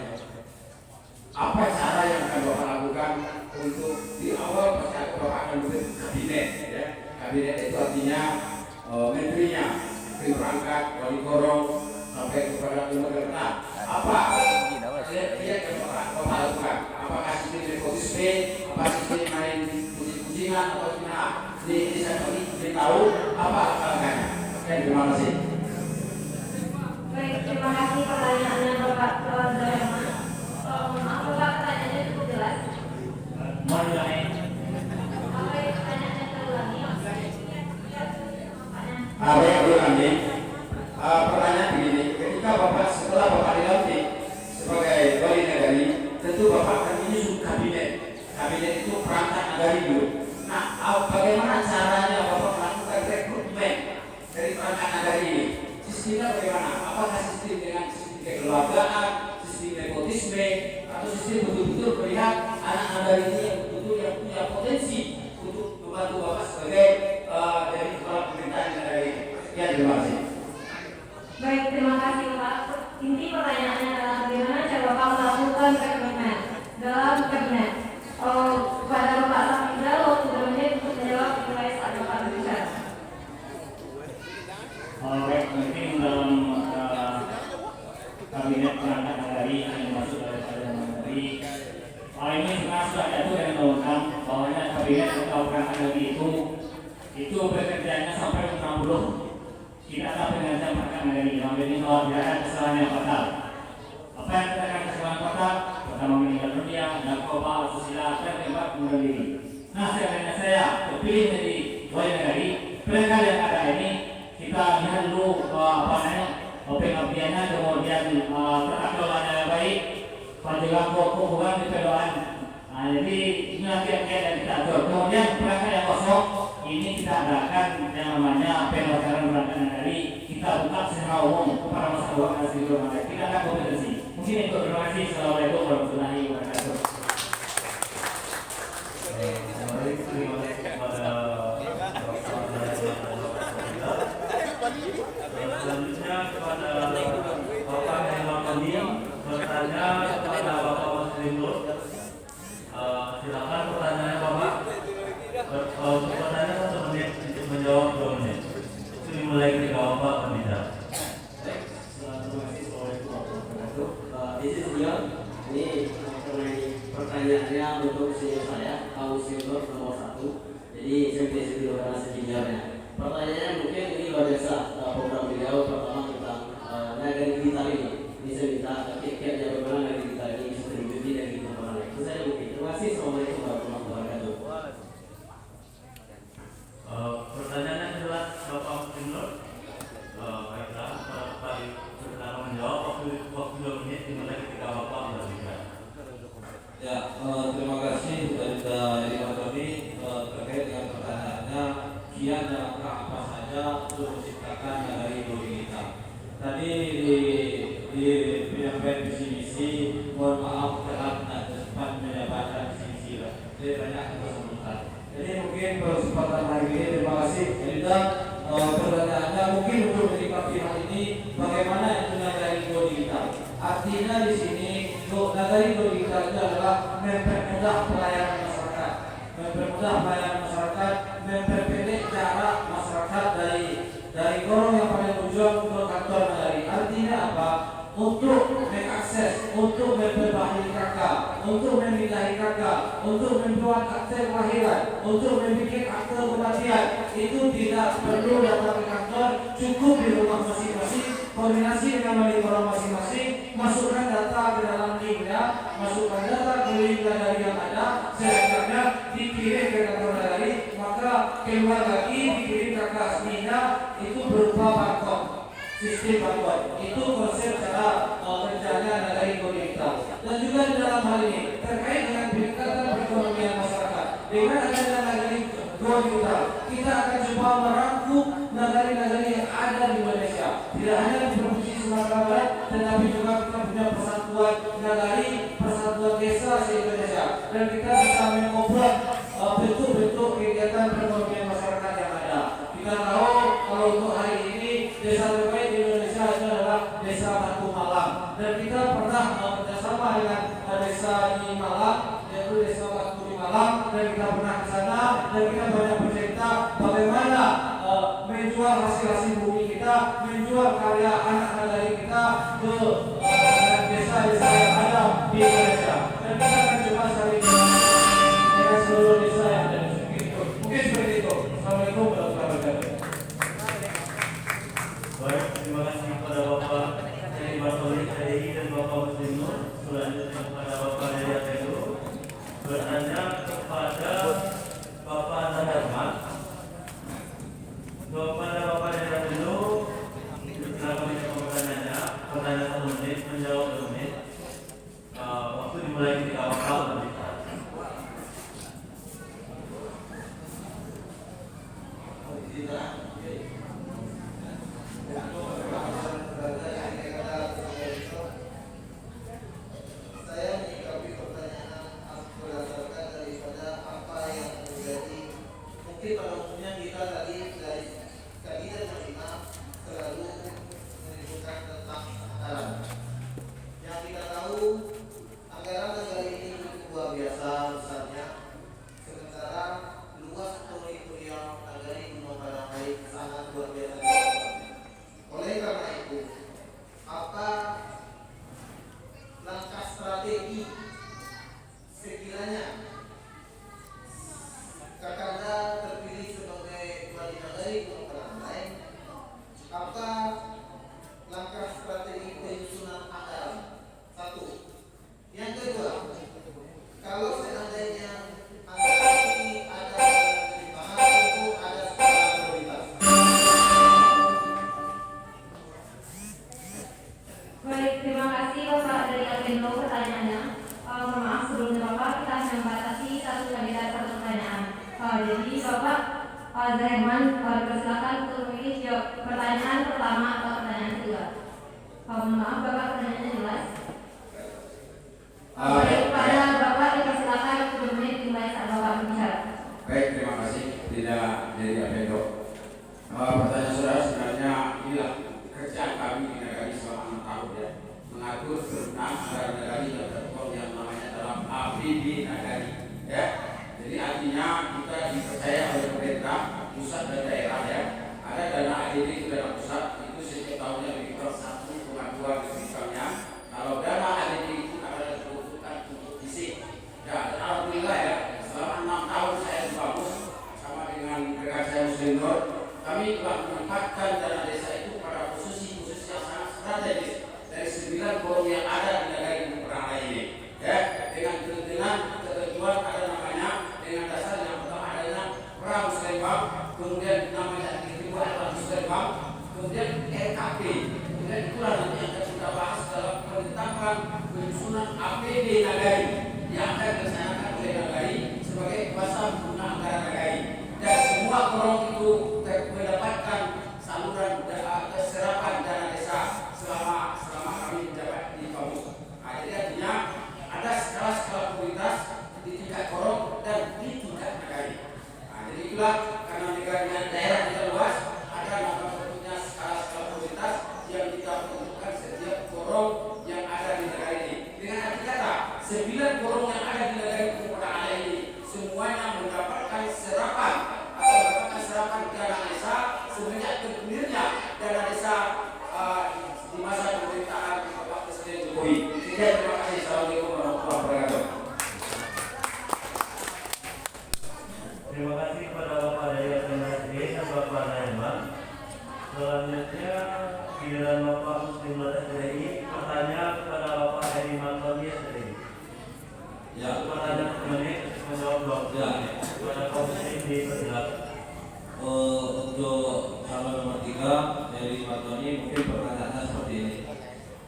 apa cara yang akan Bapak lakukan untuk di awal pasti Bapak akan membentuk kabinet, ya? Kabinet itu artinya menterinya, menteri perangkat, wali korong, sampai kepada lembaga. Apa yang Bapak lakukan? Apakah sistem nepotisme, apa sistem main kucing-kucingan atau gimana? Ini saya ingin tahu apa langkahnya. Terima kasih. Baik, terima kasih pertanyaannya Bapak Zaherman. Maaf Bapak, pertanyaannya cukup jelas. Mohon diulangi. Apa yang pertanyaannya terulangi? Baik, ulangi. Pertanyaan begini, ketika Bapak setelah Bapak dilantik sebagai wali negari, tentu Bapak akan menyusun kabinet. Kabinet itu perangkat negari dulu. Nah, bagaimana caranya Bapak melakukan rekrutmen dari perangkat negari ini? Sistemnya bagaimana? Apakah sistem dengan sistem kekeluargaan, sistem nepotisme, atau sistem betul-betul melihat anak negari ini yang betul-betul yang punya potensi untuk membantu Bapak sebagai dari kepala pemerintahan negara ini? Ya, terima kasih. Baik, terima kasih Bapak. Inti pertanyaannya adalah bagaimana cara Bapak melakukan rekrutmen dalam kabinet. Kepada Bapak Safizal, waktu 2 menit untuk menjawab mulai saat Bapak berbicara. Baik, mungkin dalam kabinet perangkat negari yang masuk dari kabinet negari, ini sebenarnya sudah jatuh dengan undang bahwa kabinet atau perangkat negari itu itu pekerjaannya sampai 60. Kita tak pengajar makan negeri. Jadi kalau dia ada kesalahan yang fatal, apa yang dikatakan kesalahan fatal? Pertama meninggal dunia, narkoba, asusila, tertembak, bunuh diri. Nah, seandainya saya terpilih menjadi wali negari, mereka yang ada ini kita lihat dulu pengabdiannya, kemudian tata kelolanya yang baik, juga hubungan di pedoman. Nah, jadi ini nanti-nanti yang kita atur. Kemudian mereka yang kosong ini kita adakan yang namanya pendaftaran berangkat negari. Kita buka secara umum kepada masyarakat asli Rumah. Kita akan kompetisi. Mungkin itu. Terima kasih. Assalamualaikum warahmatullahi wabarakatuh. Baik, terima kasih kepada selanjutnya kepada Bapak Imam Kami bertanya kepada Bapak Muslim Nur. Silakan pertanyaannya Bapak. Untuk pertanyaan 1 menit, untuk menjawab 2 menit. Itu dimulai ketika Bapak berbicara. Baik, terima kasih. Assalamualaikum warahmatullahi wabarakatuh. This is Dion. Ini mengenai pertanyaannya untuk senior saya, Kamus Yunus nomor 1. Jadi saya tidak sedih karena sejujurnya. Pertanyaannya mungkin ini luar biasa program beliau pertama tentang nagari digital ini. Ini saya minta kiat-kiatnya bagaimana nagari digital ini bisa terwujud dari kehidupan lain. Itu saja mungkin. Terima kasih. Assalamualaikum warahmatullahi wabarakatuh. Pertanyaan yang jelas Bapak Muslim Nur. Baiklah, Bapak pertama menjawab waktu 2 menit dimulai ketika Bapak berbicara. Ya, terima kasih kepada Imam Kami terkait dengan pertanyaannya kiat dan langkah apa saja untuk menciptakan nagari digital. Tadi di penyampaian visi misi, mohon maaf telat cepat menyatakan visi misi lah. Jadi banyak kesempatan. Jadi mungkin kesempatan hari ini terima kasih. Jadi pertanyaannya mungkin untuk menyikapi hal ini bagaimana itu nagari digital. Artinya di sini nagari digital itu adalah mempermudah pelayanan masyarakat, memperpendek jarak masyarakat dari gorong yang pada tujuan ke kantor nagari. Artinya apa? Untuk mengakses, untuk memperbaharui KK, untuk memindahi KK, untuk membuat akte kelahiran, untuk membuat akte kematian, itu tidak perlu datang ke kantor, cukup di rumah masing-masing, koordinasi dengan wali kota masing-masing, masukkan data ke dalam linknya, masukkan data ke link nagari yang ada, selanjutnya dikirim ke kantor nagari, maka keluar lagi dikirim KK aslinya, itu berupa barcode. Sistem barcode itu konsep cara kerjanya nagari digital. Dan juga di dalam hal ini terkait dengan peningkatan perekonomian masyarakat dengan adanya nagari digital, kita akan coba merangkum nagari-nagari yang ada di Indonesia. Tidak hanya di provinsi Sumatera Barat, tetapi juga kita punya persatuan nagari, persatuan desa di Indonesia, dan kita bisa mengobrol bentuk-bentuk kegiatan perekonomian masyarakat yang ada. Kita tahu kalau untuk hari ini desa terbaik di Indonesia itu adalah desa Batu Malang, dan kita pernah bekerjasama dengan desa di Malang, yaitu desa Batu di Malang, dan kita pernah ke sana dan kita banyak bercerita bagaimana menjual hasil-hasil bumi kita, menjual karya anak nagari kita ke desa-desa yang ada di Indonesia, dan kita akan coba saling dengan seluruh desa yang ada di sini. Mungkin seperti itu. Assalamualaikum warahmatullahi wabarakatuh. Baik, terima kasih kepada Bapak dari Bapak Lihai dan Bapak Muslim Nur. Selanjutnya kepada Bapak Daya Teguh bertanya kepada Bapak Nadarman. Kepada Bapak Daya Teguh, silakan menjawab pertanyaannya. Pertanyaan 1 menit, menjawab 2 menit. Waktu dimulai ketika Bapak berbicara. Saya menyikapi pertanyaan berdasarkan daripada apa yang menjadi, mungkin pada umumnya kita tadi dari kajian Madinah selalu menyebutkan tentang anggaran. Yang kita tahu anggaran negara ini luar biasa besarnya, sementara luas teritorial negara Gunung Padang sangat luar biasa. Oleh karena itu, apa langkah strategi sekiranya Kakanda terpilih sebagai Maaf, Bapak pertanyaannya jelas. Ah, Baik, pada Bapak dipersilakan 10 menit dimulai saat Bapak berbicara. Baik, terima kasih. Tidak jadi Avendo. Pertanyaan saudara sebenarnya inilah kerjaan kami di negara selama 6 tahun ya, mengatur tentang anggaran negara yang tertuang yang namanya dalam APB Nagari ya. Jadi artinya kita dipercaya oleh pemerintah pusat dan daerah ya. Ada dana ADD itu dana pusat itu setiap tahunnya lebih kurang 1,2 misalnya. Kalau dana ADD itu adalah dibutuhkan untuk fisik. Ya, dan alhamdulillah ya, selama 6 tahun saya bagus sama dengan rekan saya Muslim Nur, kami telah menempatkan dana desa itu pada posisi yang sangat strategis dari 9 forum yang ada di negara Ibu Perang ini. Ya, dengan ketentuan ada namanya dengan dasar yang pertama adanya Perang Muslimbang, kemudian namanya kedua adalah Muslimbang, kemudian RKP, kemudian itulah nanti yang akan kita bahas dalam penetapan penyusunan APD Nagari yang akan dilaksanakan oleh Nagari sebagai kuasa pengguna anggaran Nagari. Dan semua forum itu mendapatkan saluran serapan dana desa selama kami menjabat di Pamus. Jadi artinya ada skala prioritas di tingkat forum dan di tingkat Nagari. Jadi itulah karena negara daerah kita luas, ada namanya skala prioritas yang kita tentukan setiap forum yang ada di negara ini. Dengan arti kata 9 forum yang ada di negara ini semuanya mendapatkan serapan dana desa semenjak terbentuknya dana desa di masa pemerintahan Bapak Presiden Jokowi. Terima kasih. Assalamualaikum warahmatullahi wabarakatuh. Terima kasih kepada Bapak dari MSD dan Bapak Naiman. Selanjutnya giliran Bapak Muslim SDI bertanya kepada Bapak Heri Mantoni SDI. Ya, Pertanyaan menit menjawab dokter. Ya. Kepada komisi dipersilakan. Untuk calon nomor 3 dari Matoni, mungkin pertanyaannya seperti ini.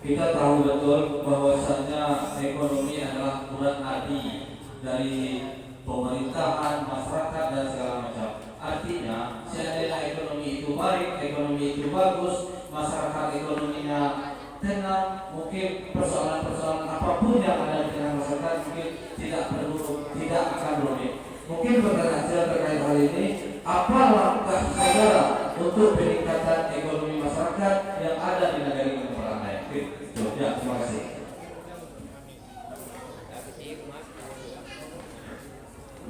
Kita tahu betul bahwasannya ekonomi adalah urat nadi dari pemerintahan, masyarakat dan segala macam. Artinya, seandainya ekonomi itu baik, ekonomi itu bagus, masyarakat ekonominya tenang, mungkin persoalan-persoalan apapun yang ada di tengah masyarakat mungkin tidak akan rumit. Mungkin pertanyaan saya terkait hal ini, apa langkah saudara untuk peningkatan ekonomi masyarakat yang ada di negara ini? Ya, terima kasih.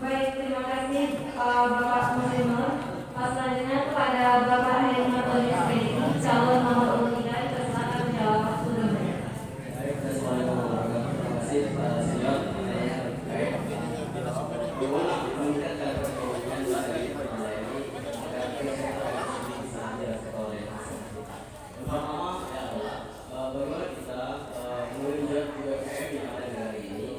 Baik, terima kasih Bapak Muslim Nur. Selanjutnya kepada Bapak Heri Mantoni SPDI, calon nomor 3, dipersilakan menjawab waktu 2 menit. Baik, assalamualaikum warahmatullahi wabarakatuh. Terima kasih Pak Senior. Bagaimana meningkatkan perekonomian dari melayani agar kesehatan bisa dirasakan oleh masyarakat. Yang pertama adalah bagaimana kita menunjang UMKM yang ada di negara ini,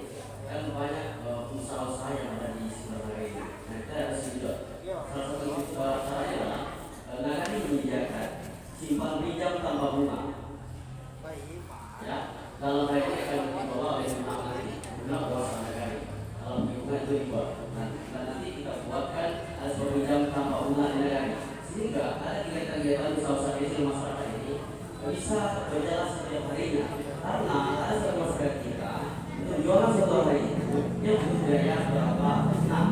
dan banyak usaha-usaha yang ada di negara ini. Nah, kita harus menunjang. Salah satu caranya adalah negara ini menyediakan simpan pinjam tanpa bunga. Ya, dalam hal ini akan dibawa oleh bunga kawasan negara. Kalau bunga itu dibawa, dan nanti kita buatkan sebuah pinjam tanpa bunga di negara, sehingga ada kegiatan-kegiatan usaha-usaha kecil masyarakat ini bisa berjalan setiap harinya. Karena ada satu masyarakat kita untuk jualan satu hari itu dia butuh biaya berapa. Nah,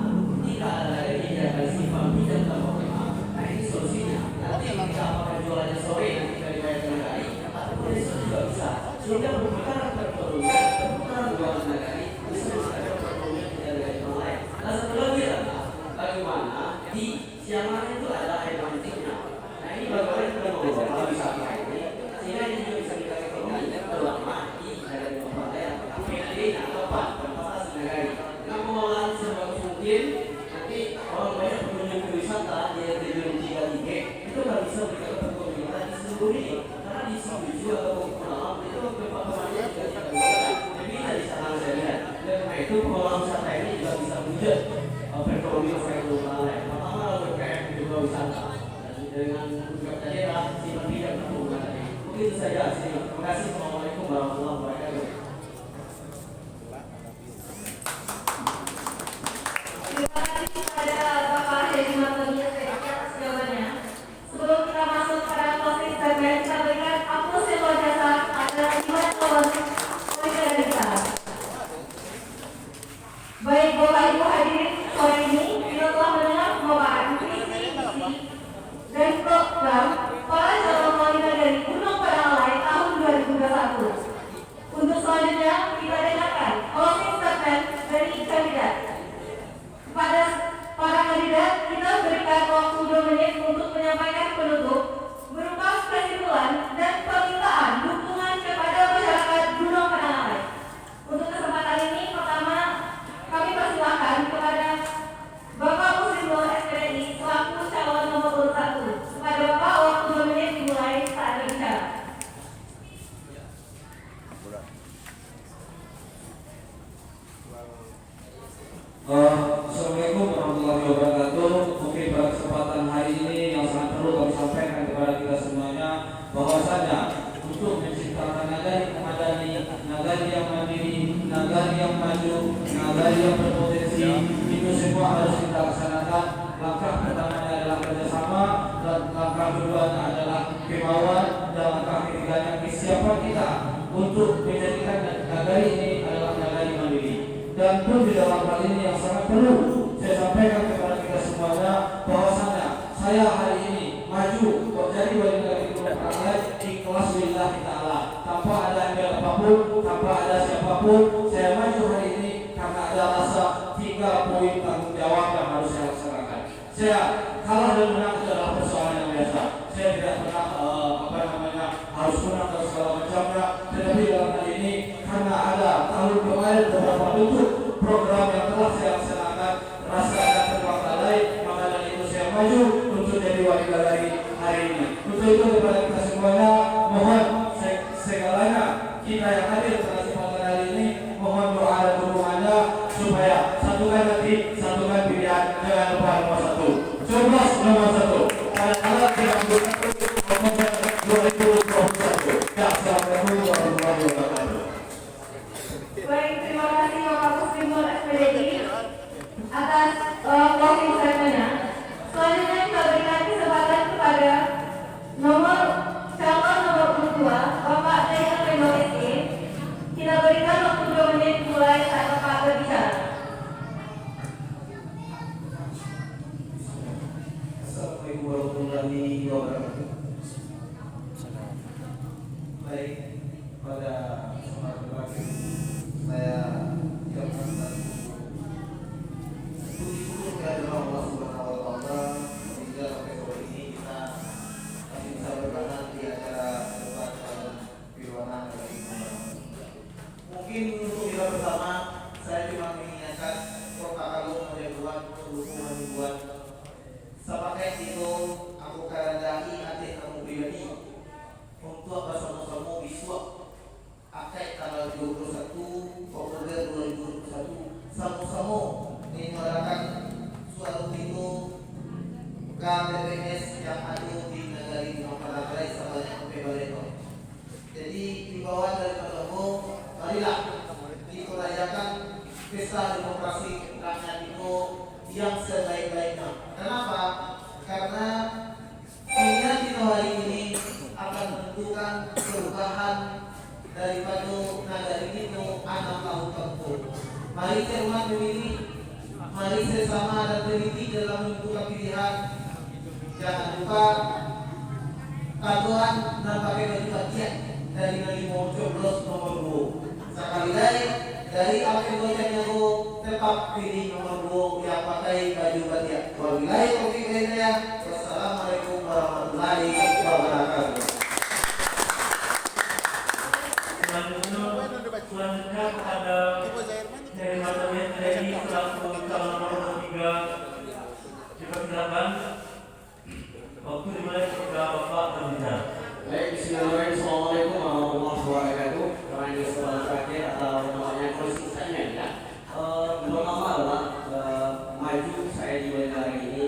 jika ada lagi yang akan simpan pinjam tanpa bunga, nah ini solusinya. Nanti kita apakah jualannya sore nanti kita dibayar ke negara, ataupun besok juga bisa. Sehingga perputaran perekonomian, perputaran keuangan negara bisa meningkatkan perekonomian kita dari orang lain. Nah, satu lagi adalah bagaimana di siang hari itu ada air mantiknya. Nah, ini bagaimana kita mengelola wisata ini sehingga ini juga bisa kita ekonomi terutama di negara Indonesia. PAD atau apa? Investasi negara. Dengan pengelolaan sebagus mungkin, nanti orang banyak pengunjung wisata di region 3 itu kan bisa meningkatkan perekonomian di seluruh ini. Karena di Sibuju atau Pulau itu pemanfaatnya juga tidak bisa. Jadi dari sana saya lihat. Dan karena itu pengelolaan wisata ini juga bisa menunjang perekonomian masyarakat lokal. Pertama UMKM juga wisata. Dan dengan juga tadi adalah simpan pinjam tabungan tadi. Mungkin itu saja. Terima kasih. Assalamualaikum warahmatullahi wabarakatuh. Terima kasih kepada Bapak Heri Mantoni SPDI atas jawabannya. Sebelum kita masuk pada closing statement, kita berikan aplaus yang luar biasa informasi penutup berupa kesimpulan dan permintaan dukungan kepada masyarakat Gunung Panangalat. Untuk kesempatan ini, pertama kami persilahkan kepada Bapak Muslimul SPDI selaku calon nomor urut 1. Kepada Bapak, waktu 2 menit dimulai saat berbicara. Assalamualaikum warahmatullahi wabarakatuh. Mungkin pada kesempatan hari ini yang sangat perlu kami sampaikan kepada kita semuanya bahwasanya untuk menciptakan nagari madani, nagari yang mandiri, nagari yang maju, nagari yang berpotensi, itu semua harus kita laksanakan. Langkah pertamanya adalah kerjasama, dan langkah keduanya adalah kemauan, dan langkah ketiganya kesiapan kita untuk menjadikan nagari ini adalah nagari mandiri. Dan pun di dalam hal ini yang sangat perlu saya sampaikan kepada kita semuanya bahwasanya saya hari ini maju jadi wali negari Gunung Panangalat ikhlas lillahi ta'ala, tanpa ada embel apapun, tanpa ada siapapun. Saya maju hari ini karena ada rasa 3 poin tanggung jawab yang harus saya laksanakan. Saya kalah dan menang itu adalah persoalan yang biasa. Saya tidak pernah harus menang dan segala macamnya. Tetapi dalam hal ini karena ada tahun kemarin beberapa bentuk program yang telah saya laksanakan, rasa akan terbengkalai, maka dari itu saya maju untuk jadi wali negari hari ini. Untuk itu kepada kita semuanya, mohon segalanya kita yang hadir pada kesempatan hari ini, mohon doa dan dukungannya supaya satukan hati, satukan pilihan, jangan lupa nomor 1. Coblos nomor 1. Kadang-kadang kita membutuhkan 2021. Ya, assalamualaikum warahmatullahi wabarakatuh. Baik, terima kasih Bapak Muslimul SPDI atas closing statement-nya. Selanjutnya kita berikan kesempatan kepada calon nomor urut 2, Bapak Zainal Reno SE. Kita berikan waktu 2 menit mulai saat Bapak berbicara. Assalamualaikum warahmatullahi wabarakatuh. Baik, pada kesempatan terakhir saya ucapkan puji-puji kehadiran Allah Subhanahu wa Ta'ala sehingga sampai sore ini kita masih bisa berbahagia di acara debat calon Pilwanan dari Mungkin untuk kita bersama saya cuma mengingatkan protokol membuat dukungan membuat sepakai itu aku karandai ati kamu pribadi untuk bersama-sama biswa akai tanggal 21 Oktober 2021 sama-sama menyuarakan suatu itu KPPS yang ada di negara Gunung Panangalat sebanyak Pembaleno. Jadi himbauan dari Ketemu, marilah kita rayakan pesta demokrasi rakyat itu yang sebaik-baiknya. Kenapa? Karena pilihan kita hari ini akan menentukan perubahan daripada negara itu 6 tahun tempuh. Mari cermat memilih, mari sesama dan teliti dalam menentukan pilihan. Jangan lupa tatuan dan pakai baju bagian dari Nali Coblos nomor 2. Sekali lagi dari akhir gocengnya tetap pilih nomor 2 yang pakai baju bagian. Wabillahi taufiq wal hidayah. Wassalamualaikum warahmatullahi wabarakatuh. Selanjutnya kepada dari materi TNI selaku calon nomor 3 dipersilakan. Waktu dimulai kepada Bapak berbicara. Baik, bismillahirrahmanirrahim. Assalamualaikum warahmatullahi wabarakatuh. Karena ini kesempatan terakhir atau namanya closing statement ya. Pertama adalah maju saya di wali negari ini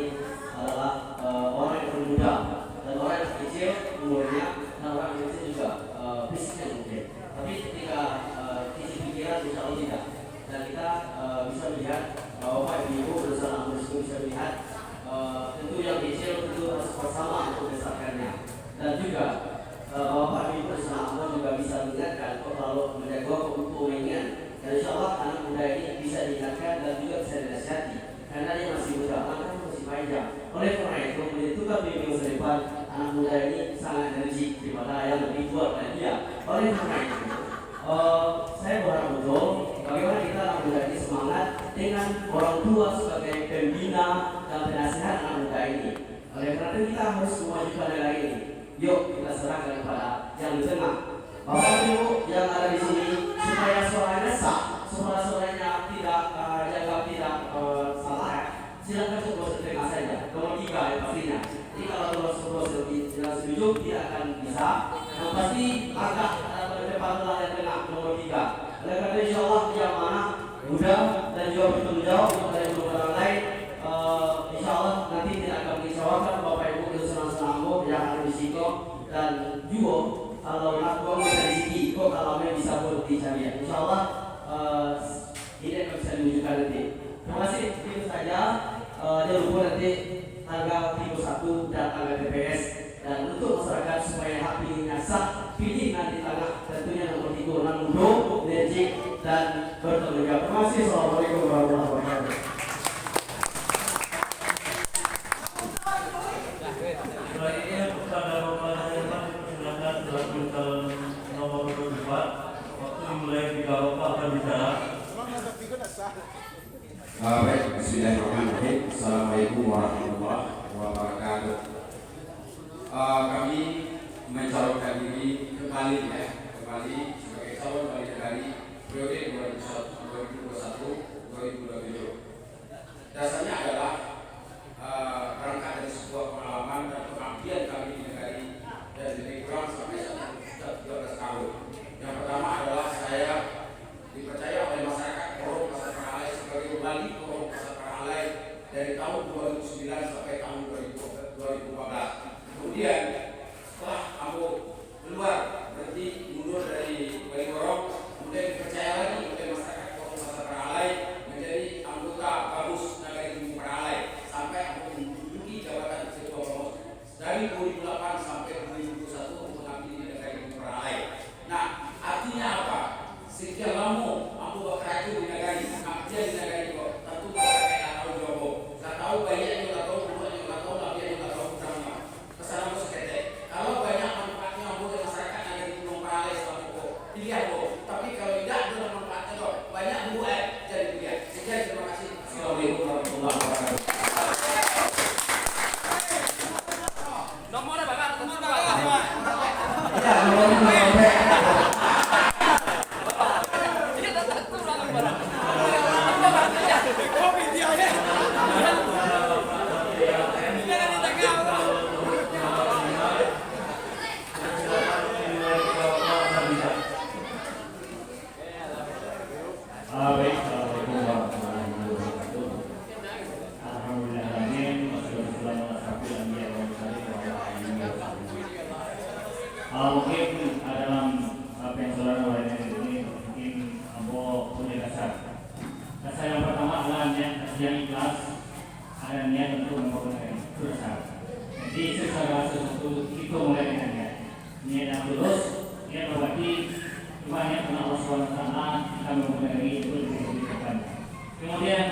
adalah orang yang termuda dan orang yang kecil umurnya dan orang yang kecil juga fisiknya mungkin. Tapi ketika sisi pikiran insya Allah tidak. Dan kita bisa melihat bahwa ibu bersama Muslim bisa melihat tentu yang kecil tentu harus bersama untuk membesarkannya. Dan juga Bapak Ibu bersama juga bisa mengingatkan kalau menjaga keuntungan. Dan insya Allah anak muda ini bisa diingatkan dan juga bisa dinasihati karena dia masih muda, langkah masih panjang. Oleh karena itu menentukan pemimpin masa depan anak muda ini sangat energik daripada yang lebih tua dari dia. Oleh karena itu saya berharap betul bagaimana kita anak muda ini semangat dengan orang tua sebagai pembina dan penasihat anak muda ini. Oleh karena itu kita harus memajukan memajukan negara ini. Yuk kita serahkan kepada yang di tengah. Bapak Ibu yang ada di sini supaya suaranya sah, suara-suaranya tidak dianggap tidak salah ya. Silakan coblos di tengah saja. Nomor 3 ya pastinya. Jadi kalau coblos yang setuju tidak akan bisa. Yang pasti angkat pada depan telah yang tengah nomor 3. Oleh karena insya Allah yang mana mudah dan juga bertanggung jawab kepada ibu orang lain. Insya Allah nanti tidak akan dikecewakan Bapak Ibu itu senang-senang yang ada di situ dan juga kalau nak buang bisa di sini, kok kalau bisa buat di Jamiah. Insya Allah ini akan bisa diwujudkan nanti. Terima kasih. Itu saja. Jangan lupa nanti tanggal 31 dan tanggal TPS dan untuk masyarakat supaya hak pilihnya sah, pilih nanti tanggal tentunya nomor 3 nan mundur, energik dan bertanggung jawab. Terima kasih. Assalamualaikum warahmatullahi wabarakatuh. Selanjutnya kepada Bapak Dirman silakan selaku calon nomor 2. Waktu dimulai 3 Bapak akan bicara. Baik, bismillahirrahmanirrahim. Assalamualaikum warahmatullahi wabarakatuh. Kami mencalonkan diri kembali sebagai calon wali negari periode 2021-2027. Dasarnya adalah rangka dari sebuah pengalaman dan pengabdian kami di negari dan lebih kurang sampai saat ini sudah 13 tahun. Yang pertama adalah saya dipercaya oleh masyarakat Porong Pasar Pernalai sebagai wali Porong Pasar Pernalai dari tahun 2009 sampai tahun 2014. Kemudian setelah aku keluar berhenti mundur dari wali Porong, kemudian dipercaya lagi oleh masyarakat Porong Pasar Pernalai menjadi anggota Bamus Nagari Gunung Pernalai sampai aku menduduki jabatan ketua Bamus dari 2008 sampai 2021 mengabdi di Nagari Gunung Pernalai. Nah, artinya apa? Sekian lama aku bekerja di negara ini, kerja di negara ini kok tentu pakai tahu jowo. Nggak tahu banyak juga tahu, juga tahu, tapi juga tahu kurangnya. Pesan aku sekete. Kalau banyak manfaatnya untuk masyarakat yang di Gunung Pernalai selama kok pilihan kok. Tapi kalau tidak ada manfaatnya kok banyak buat jadi pilihan. Sekian, terima kasih. Assalamualaikum warahmatullahi wabarakatuh. Nomornya bakal nomor berapa? Ya, nomornya mungkin dalam apa yang saudara lainnya ini mungkin Ambo punya dasar yang pertama adalah niat yang ikhlas, ada niat untuk membangun itu dasar. Jadi segala sesuatu itu mulai dengan niat yang tulus, niat berbakti, cuma niat karena Allah SWT kita membangun itu dibutuhkan. Kemudian yang